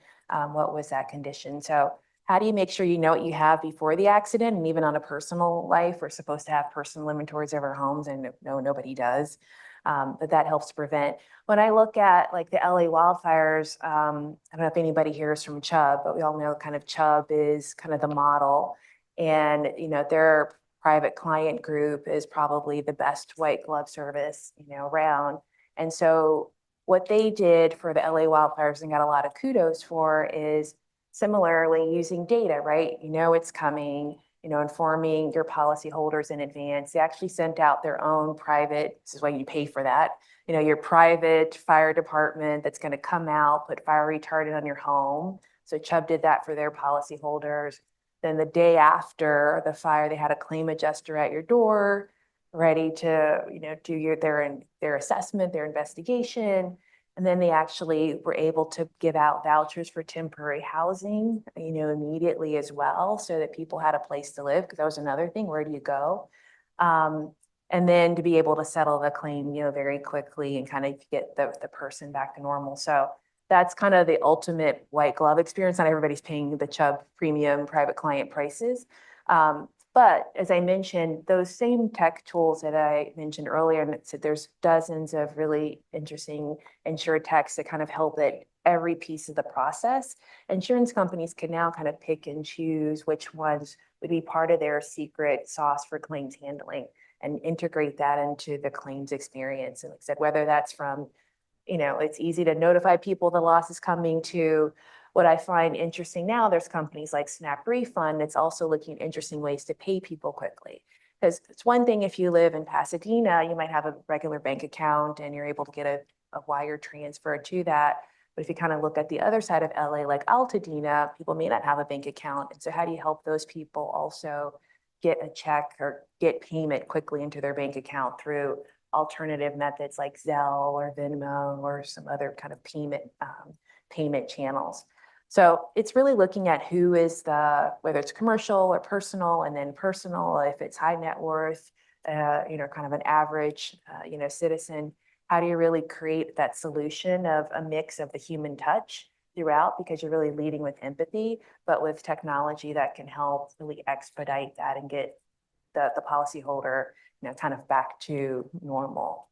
what was that condition? So how do you make sure you know what you have before the accident? And even on a personal life, we're supposed to have personal inventories of our homes, and no, nobody does. But that helps to prevent. When I look at like the LA wildfires, I don't know if anybody here is from Chubb, but we all know kind of Chubb is kind of the model. And, their private client group is probably the best white glove service, around. And so what they did for the LA wildfires and got a lot of kudos for is similarly using data, right? It's coming, informing your policyholders in advance. They actually sent out their own private, this is why you pay for that, your private fire department that's going to come out, put fire retardant on your home. So Chubb did that for their policyholders. Then the day after the fire, they had a claim adjuster at your door, ready to, do their assessment, their investigation. And then they actually were able to give out vouchers for temporary housing, immediately as well, so that people had a place to live, because that was another thing, where do you go? And then to be able to settle the claim, very quickly and kind of get the person back to normal. So that's kind of the ultimate white glove experience. Not everybody's paying the Chubb premium private client prices. But as I mentioned, those same tech tools that I mentioned earlier, and it said there's dozens of really interesting insurtechs that kind of help at every piece of the process. Insurance companies can now kind of pick and choose which ones would be part of their secret sauce for claims handling and integrate that into the claims experience. And like I said, whether that's from, it's easy to notify people the loss is coming, to what I find interesting now, there's companies like Snap Refund that's also looking at interesting ways to pay people quickly. Because it's one thing if you live in Pasadena, you might have a regular bank account and you're able to get a wire transfer to that. But if you kind of look at the other side of LA, like Altadena, people may not have a bank account. And so how do you help those people also get a check or get payment quickly into their bank account through alternative methods like Zelle or Venmo or some other kind of payment channels? So it's really looking at who is whether it's commercial or personal, and then personal, if it's high net worth, kind of an average, citizen. How do you really create that solution of a mix of the human touch throughout, because you're really leading with empathy, but with technology that can help really expedite that and get the policyholder, kind of back to normal.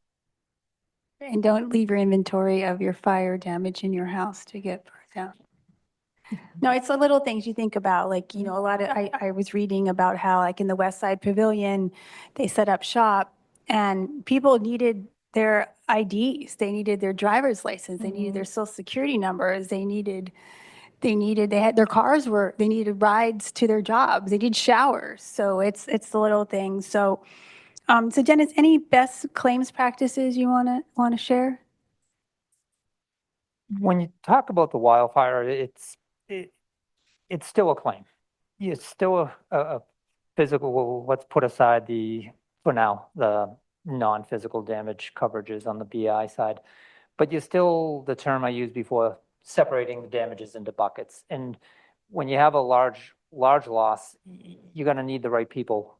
And don't leave your inventory of your fire damage in your house to get burnt out. No, it's the little things you think about, like, a lot of, I was reading about how, like, in the West Side Pavilion, they set up shop and people needed their IDs, they needed their driver's license, they needed their social security numbers, they had their cars they needed rides to their jobs, they need showers. So it's the little things. So, so Dennis, any best claims practices you want to share? When you talk about the wildfire, it's still a claim. It's still a physical, let's put aside for now, the non-physical damage coverages on the BI side. But you're still, the term I used before, separating the damages into buckets. And when you have a large loss, you're going to need the right people.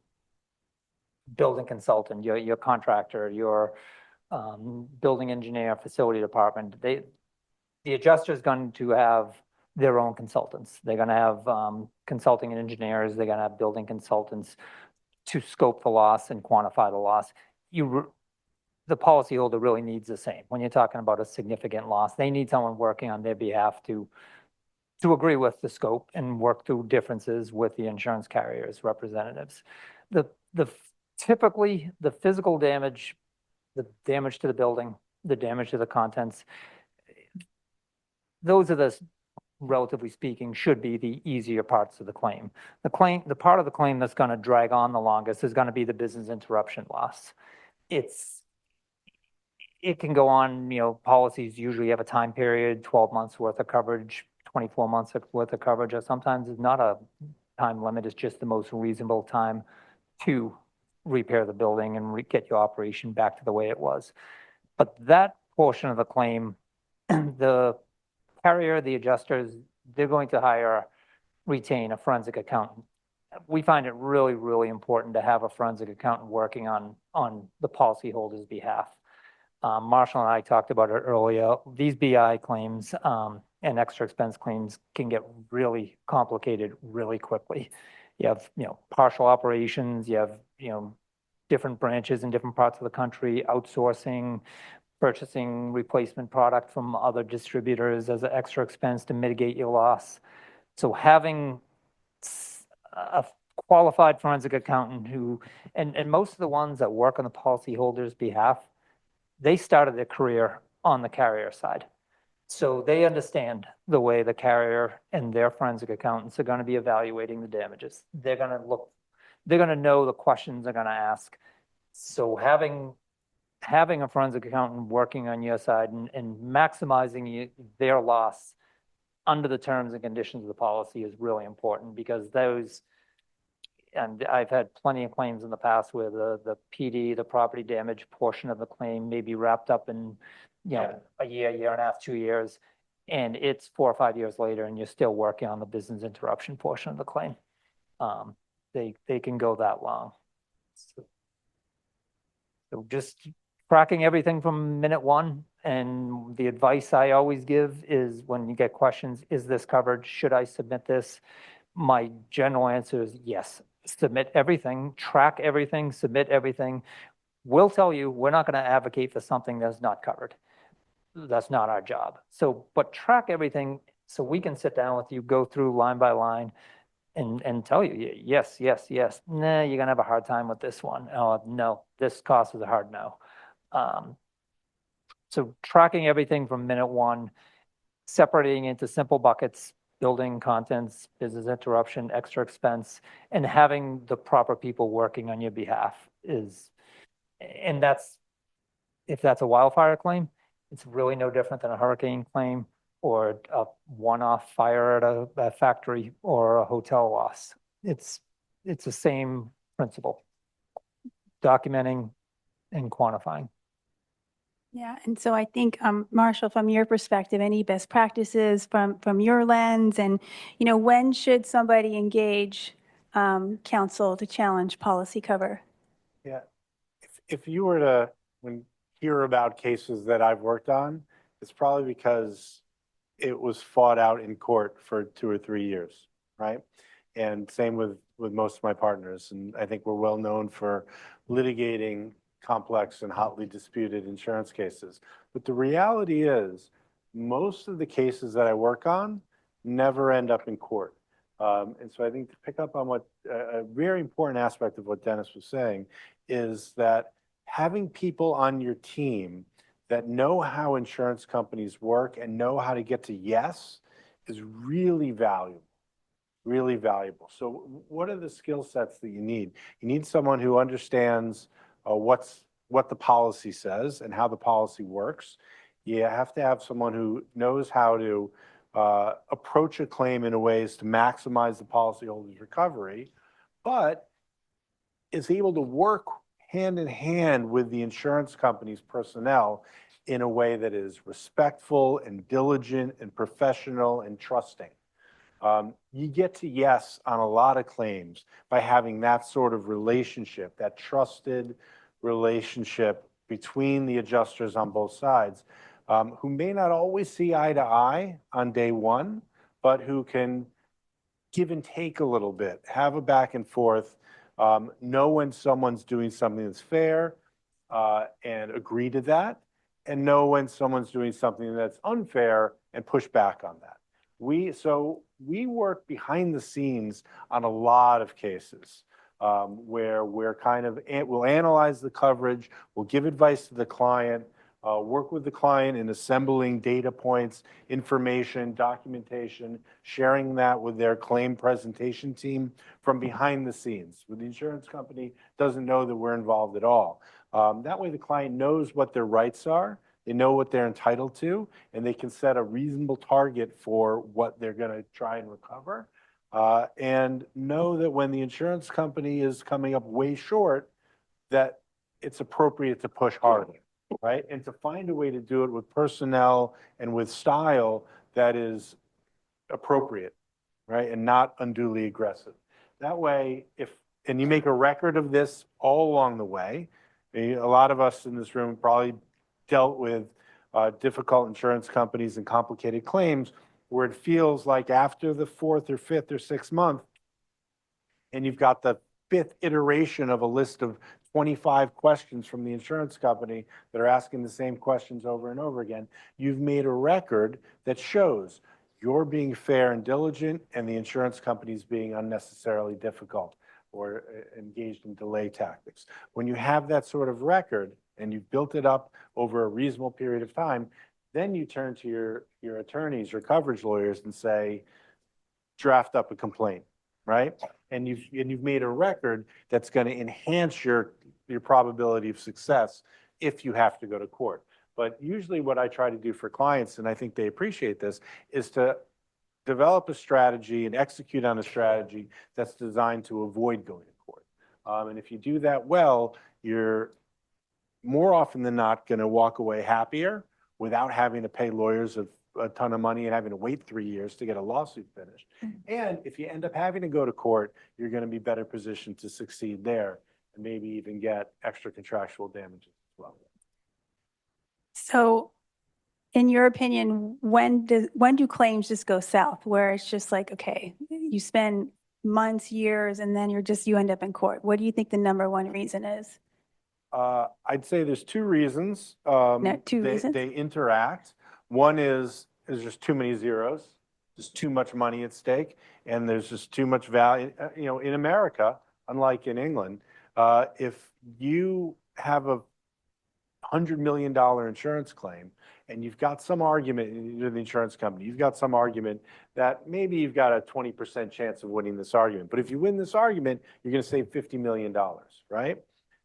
Building consultant, your contractor, your building engineer, facility department, the adjuster is going to have their own consultants. They're going to have consulting and engineers. They're going to have building consultants to scope the loss and quantify the loss. The policyholder really needs the same. When you're talking about a significant loss, they need someone working on their behalf to agree with the scope and work through differences with the insurance carrier's representatives. Typically, the physical damage, the damage to the building, the damage to the contents, those are relatively speaking, should be the easier parts of the claim. The part of the claim that's going to drag on the longest is going to be the business interruption loss. It can go on, policies usually have a time period, 12 months worth of coverage, 24 months worth of coverage, or sometimes it's not a time limit, it's just the most reasonable time to repair the building and get your operation back to the way it was. But that portion of the claim, the carrier, the adjusters, they're going to retain a forensic accountant. We find it really, really important to have a forensic accountant working on the policyholder's behalf. Marshall and I talked about it earlier. These BI claims and extra expense claims can get really complicated really quickly. You have, partial operations, you have, different branches in different parts of the country, outsourcing, purchasing replacement product from other distributors as an extra expense to mitigate your loss. So having a qualified forensic accountant and most of the ones that work on the policyholder's behalf, they started their career on the carrier side. So they understand the way the carrier and their forensic accountants are going to be evaluating the damages. They're going to look they're going to know the questions they're going to ask. So having a forensic accountant working on your side and maximizing their loss under the terms and conditions of the policy is really important, because those, and I've had plenty of claims in the past where the PD, the property damage portion of the claim may be wrapped up in, a year and a half, 2 years, and it's 4 or 5 years later and you're still working on the business interruption portion of the claim. They can go that long. So just tracking everything from minute one. And the advice I always give is, when you get questions, is this covered? Should I submit this? My general answer is yes. Submit everything, track everything, submit everything. We'll tell you, we're not going to advocate for something that's not covered. That's not our job. So, but track everything so we can sit down with you, go through line by line, and tell you, yes, yes, yes. Nah, you're going to have a hard time with this one. Oh, no, this cost is a hard no. So tracking everything from minute one, separating into simple buckets, building, contents, business interruption, extra expense, and having the proper people working on your behalf is, and that's, if that's a wildfire claim, it's really no different than a hurricane claim or a one-off fire at a factory or a hotel loss. It's the same principle, documenting and quantifying. Yeah, and so I think, Marshall, from your perspective, any best practices from your lens, and, when should somebody engage counsel to challenge policy cover? Yeah, if you were to hear about cases that I've worked on, it's probably because it was fought out in court for 2 or 3 years, right? And same with most of my partners. And I think we're well known for litigating complex and hotly disputed insurance cases. But the reality is, most of the cases that I work on never end up in court. And so I think, to pick up on what a very important aspect of what Dennis was saying, is that having people on your team that know how insurance companies work and know how to get to yes is really valuable. Really valuable. So what are the skill sets that you need? You need someone who understands what the policy says and how the policy works. You have to have someone who knows how to approach a claim in ways to maximize the policyholder's recovery, but is able to work hand in hand with the insurance company's personnel in a way that is respectful and diligent and professional and trusting. You get to yes on a lot of claims by having that sort of relationship, that trusted relationship between the adjusters on both sides, who may not always see eye to eye on day one, but who can give and take a little bit, have a back and forth, know when someone's doing something that's fair and agree to that, and know when someone's doing something that's unfair and push back on that. So we work behind the scenes on a lot of cases where we'll analyze the coverage, we'll give advice to the client, work with the client in assembling data points, information, documentation, sharing that with their claim presentation team from behind the scenes. With the insurance company, doesn't know that we're involved at all. That way the client knows what their rights are, they know what they're entitled to, and they can set a reasonable target for what they're going to try and recover. And know that when the insurance company is coming up way short, that it's appropriate to push harder, right? And to find a way to do it with personnel and with style that is appropriate, right? And not unduly aggressive. That way, and you make a record of this all along the way. A lot of us in this room probably dealt with difficult insurance companies and complicated claims, where it feels like after the 4th or 5th or 6th month, and you've got the 5th iteration of a list of 25 questions from the insurance company that are asking the same questions over and over again, you've made a record that shows you're being fair and diligent, and the insurance company's being unnecessarily difficult or engaged in delay tactics. When you have that sort of record and you've built it up over a reasonable period of time, then you turn to your attorneys, your coverage lawyers, and say, draft up a complaint. right? And you've made a record that's going to enhance your probability of success if you have to go to court. But usually what I try to do for clients, and I think they appreciate this, is to develop a strategy and execute on a strategy that's designed to avoid going to court. And if you do that well, you're more often than not going to walk away happier without having to pay lawyers a ton of money and having to wait 3 years to get a lawsuit finished. And if you end up having to go to court, you're going to be better positioned to succeed there and maybe even get extra contractual damages as well. So in your opinion, when do claims just go south, where it's just like, okay, you spend months, years, and then you end up in court? What do you think the number one reason is? I'd say there's two reasons. Two reasons? They interact. One is just too many zeros. There's too much money at stake, and there's just too much value. In America, unlike in England, if you have a $100 million insurance claim, and you've got some argument to the insurance company, you've got some argument that maybe you've got a 20% chance of winning this argument. But if you win this argument, you're going to save $50 million, right?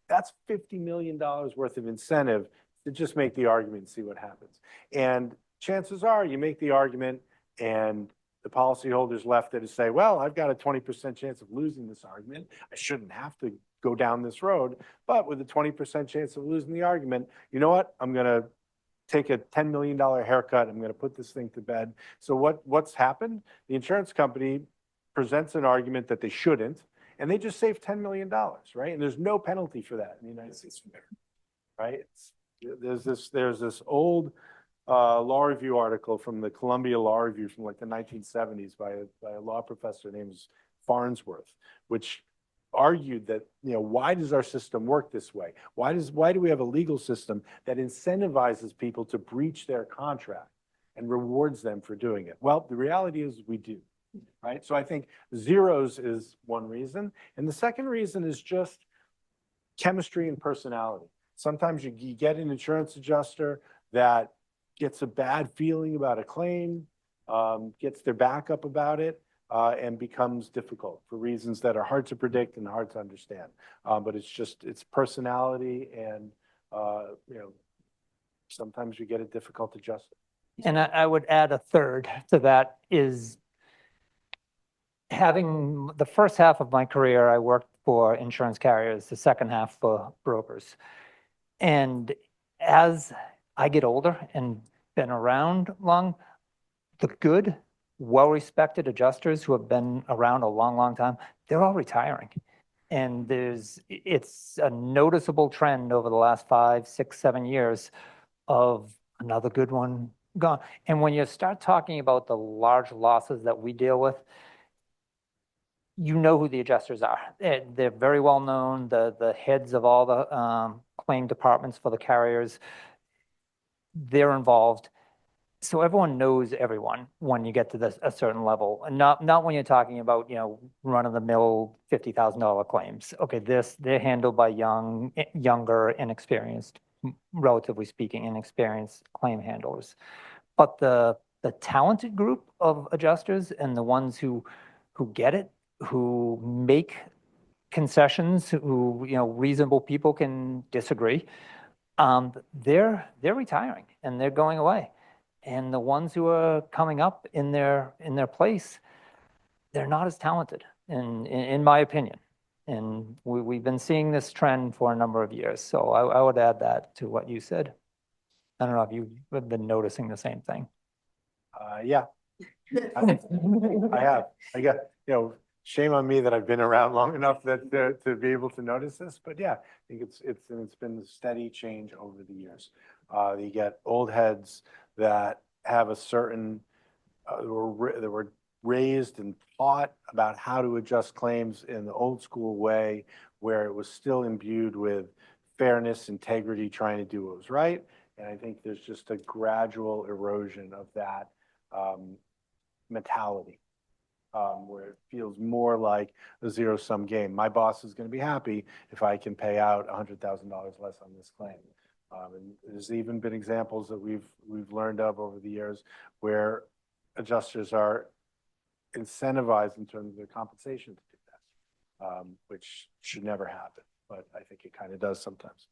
That's $50 million worth of incentive to just make the argument and see what happens. And chances are you make the argument and the policyholder's left there to say, well, I've got a 20% chance of losing this argument. I shouldn't have to go down this road. But with a 20% chance of losing the argument, you know what? I'm going to take a $10 million haircut. I'm going to put this thing to bed. So what's happened? The insurance company presents an argument that they shouldn't, and they just save $10 million, right? And there's no penalty for that in the United States, right? There's this old law review article from the Columbia Law Review from like the 1970s by a law professor named Farnsworth, which argued that, why does our system work this way? Why do we have a legal system that incentivizes people to breach their contract and rewards them for doing it? Well, the reality is we do, right? So I think zeros is one reason. And the second reason is just chemistry and personality. Sometimes you get an insurance adjuster that gets a bad feeling about a claim, gets their back up about it, and becomes difficult for reasons that are hard to predict and hard to understand. But it's personality, and sometimes you get a difficult adjuster. And I would add a third to that is having the first half of my career, I worked for insurance carriers, the second half for brokers. And as I get older and been around long, the good, well-respected adjusters who have been around a long, long time, they're all retiring. And it's a noticeable trend over the last 5, 6, 7 years of another good one gone. And when you start talking about the large losses that we deal with, you know who the adjusters are. They're very well known, the heads of all the claim departments for the carriers. They're involved. So everyone knows everyone when you get to a certain level, and not when you're talking about, run-of-the-mill $50,000 claims. Okay, they're handled by younger, inexperienced, relatively speaking, inexperienced claim handlers. But the talented group of adjusters and the ones who get it, who make concessions, who, reasonable people can disagree, they're retiring and they're going away. And the ones who are coming up in their place, they're not as talented, in my opinion. And we've been seeing this trend for a number of years. So I would add that to what you said. I don't know if you've been noticing the same thing. Yeah, I have. I got, shame on me that I've been around long enough that to be able to notice this. But yeah, I think it's been a steady change over the years. You get old heads that have a certain, that were raised and taught about how to adjust claims in the old school way, where it was still imbued with fairness, integrity, trying to do what was right. And I think there's just a gradual erosion of that mentality, where it feels more like a zero-sum game. My boss is going to be happy if I can pay out $100,000 less on this claim. And there's even been examples that we've learned of over the years where adjusters are incentivized in terms of their compensation to do that, which should never happen, but I think it kind of does sometimes.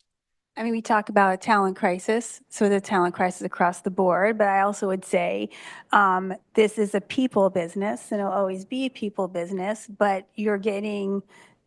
I mean, we talk about a talent crisis, so the talent crisis across the board, but I also would say this is a people business and it'll always be a people business, but you're getting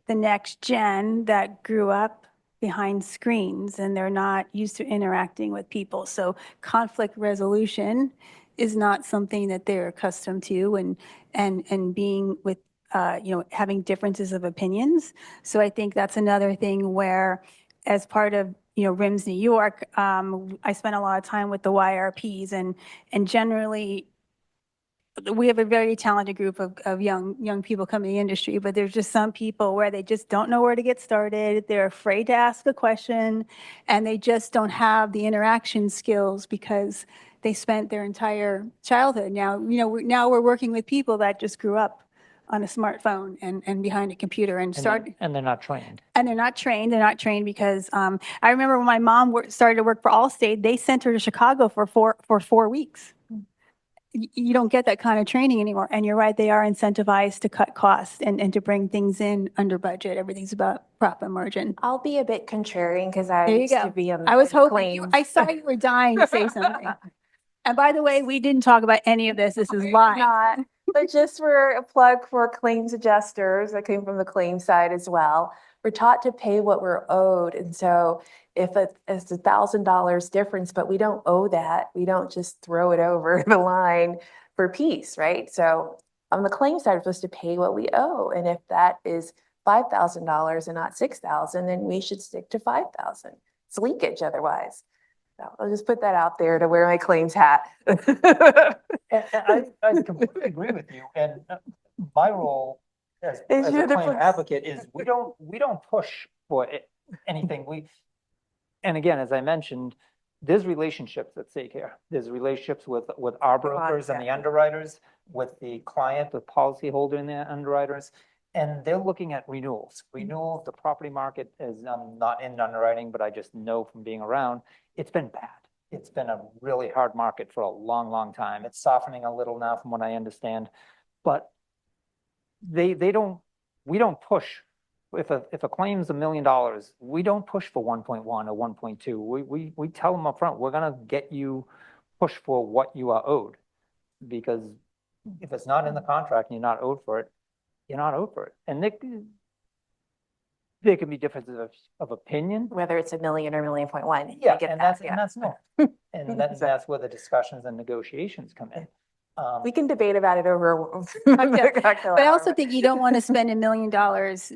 the next gen that grew up behind screens and they're not used to interacting with people. So conflict resolution is not something that they're accustomed to and being with, having differences of opinions. So I think that's another thing where as part of RIMS New York, I spent a lot of time with the YRPs and generally we have a very talented group of young people coming to the industry, but there's just some people where they just don't know where to get started. They're afraid to ask a question and they just don't have the interaction skills because they spent their entire childhood. Now, now we're working with people that just grew up on a smartphone and behind a computer and started. And they're not trained. And they're not trained. They're not trained because I remember when my mom started to work for Allstate, they sent her to Chicago for 4 weeks. You don't get that kind of training anymore. And you're right, they are incentivized to cut costs and to bring things in under budget. Everything's about profit margin. I'll be a bit contrarian because I There you used go. to be on I was the hoping, claims. I saw you were dying to say something. And by the way, we didn't talk about any of this. This is live. Not, but just for a plug for claims adjusters, I came from the claims side as well. We're taught to pay what we're owed. And so if it's $1,000 difference, but we don't owe that, we don't just throw it over the line for peace, right? So on the claims side, we're supposed to pay what we owe. And if that is $5,000 and not $6,000, then we should stick to $5,000. It's leakage otherwise. So I'll just put that out there to wear my claims hat. And I completely agree with you. And my role as Is a you're the claim first. advocate is we don't push for anything. And again, as I mentioned, there's relationships at stake here. There's relationships with our brokers and the exactly. underwriters, with the client, the policyholder and the underwriters. And they're looking at renewals. Renewals, the property market is not in underwriting, but I just know from being around, it's been bad. It's been a really hard market for a long, long time. It's softening a little now from what I understand, but we don't push. If a claim's $1 million, we don't push for 1.1 or 1.2. We tell them upfront, we're gonna get you push for what you are owed. Because if it's not in the contract and you're not owed for it, you're not owed for it. And there can be differences of opinion. Whether it's $1 million or $1.1 million. Yeah, I get and that, that's normal. And that's where the discussions and negotiations come in. We can debate about it over. But I also think you don't want to spend $1 million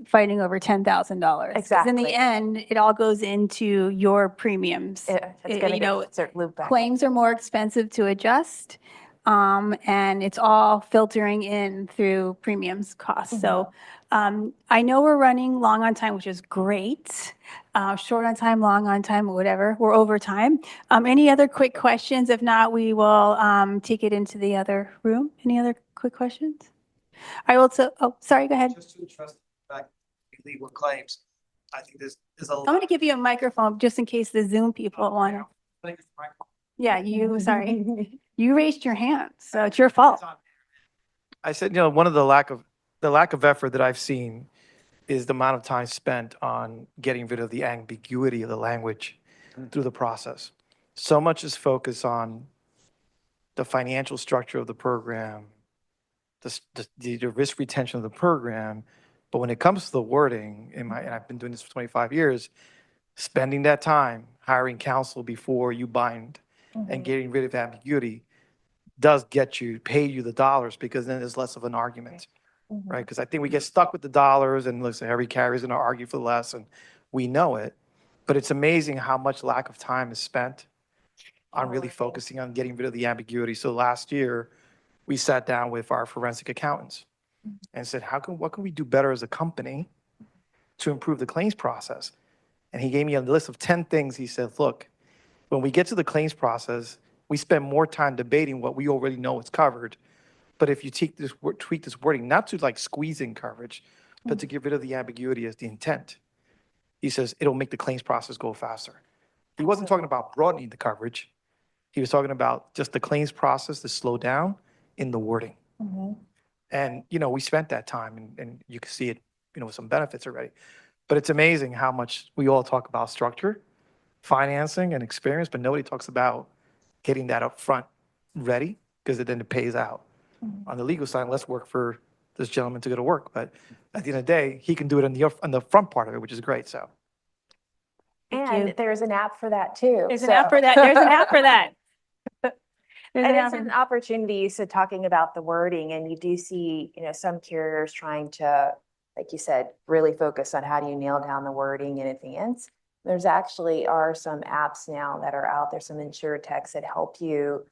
fighting over $10,000. Exactly. In the end, it all goes into your premiums. It's gonna get looped back. Claims are more expensive to adjust, and it's all filtering in through premiums costs. So I know we're running long on time, which is great. Short on time, long on time, whatever. We're over time. Any other quick questions? If not, we will take it into the other room. Any other quick questions? I also, oh, sorry, go ahead. Just to address the fact we legal claims, I think there's a I'm going to give you a microphone just in case the Zoom people want to. Yeah, sorry. You raised your hand, so it's your fault. I said, one of the lack of effort that I've seen is the amount of time spent on getting rid of the ambiguity of the language through the process. So much is focused on the financial structure of the program, the risk retention of the program. But when it comes to the wording, and I've been doing this for 25 years, spending that time hiring counsel before you bind and getting rid of ambiguity does pay you the dollars, because then there's less of an argument, right? Because I think we get stuck with the dollars and listen, every carrier's gonna argue for less, and we know it. But it's amazing how much lack of time is spent on really focusing on getting rid of the ambiguity. So last year, we sat down with our forensic accountants and said, what can we do better as a company to improve the claims process? And he gave me a list of 10 things. He said, look, when we get to the claims process, we spend more time debating what we already know is covered. But if you tweak this wording, not to like squeeze in coverage, but to get rid of the ambiguity as the intent, he says it'll make the claims process go faster. He wasn't talking about broadening the coverage. He was talking about just the claims process to slow down in the wording. And, we spent that time and you can see it, with some benefits already. But it's amazing how much we all talk about structure, financing and experience, but nobody talks about getting that up front ready, because then it pays out. On the legal side, let's work for this gentleman to go to work. But at the end of the day, he can do it on the front part of it, which is great, so. Thank And you. there's an app for that too. There's an app for that. There's an app for that. There's And an it's app for an opportunity, so talking about the wording, and you do see, some carriers trying to, like you said, really focus on how do you nail down the wording in advance. There's actually are some apps now that are out there, some insurtechs that help you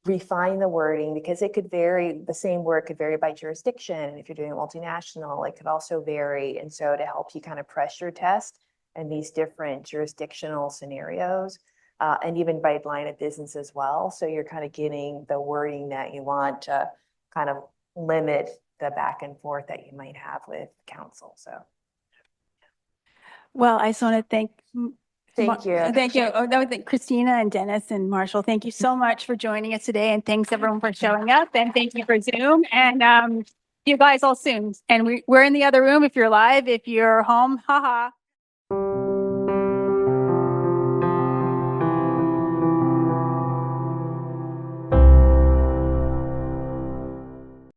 refine the wording, because it could vary, the same word could vary by jurisdiction. If you're doing multinational, it could also vary. And so to help you kind of pressure test in these different jurisdictional scenarios, and even by line of business as well. So you're kind of getting the wording that you want to kind of limit the back and forth that you might have with counsel. So Well, I just want to thank. thank you. Thank you. Oh, no, Christina and Dennis and Marshall, thank you so much for joining us today. And thanks everyone for showing up. And thank you for Zoom. And you guys all soon. And we're in the other room if you're live. If you're home, haha.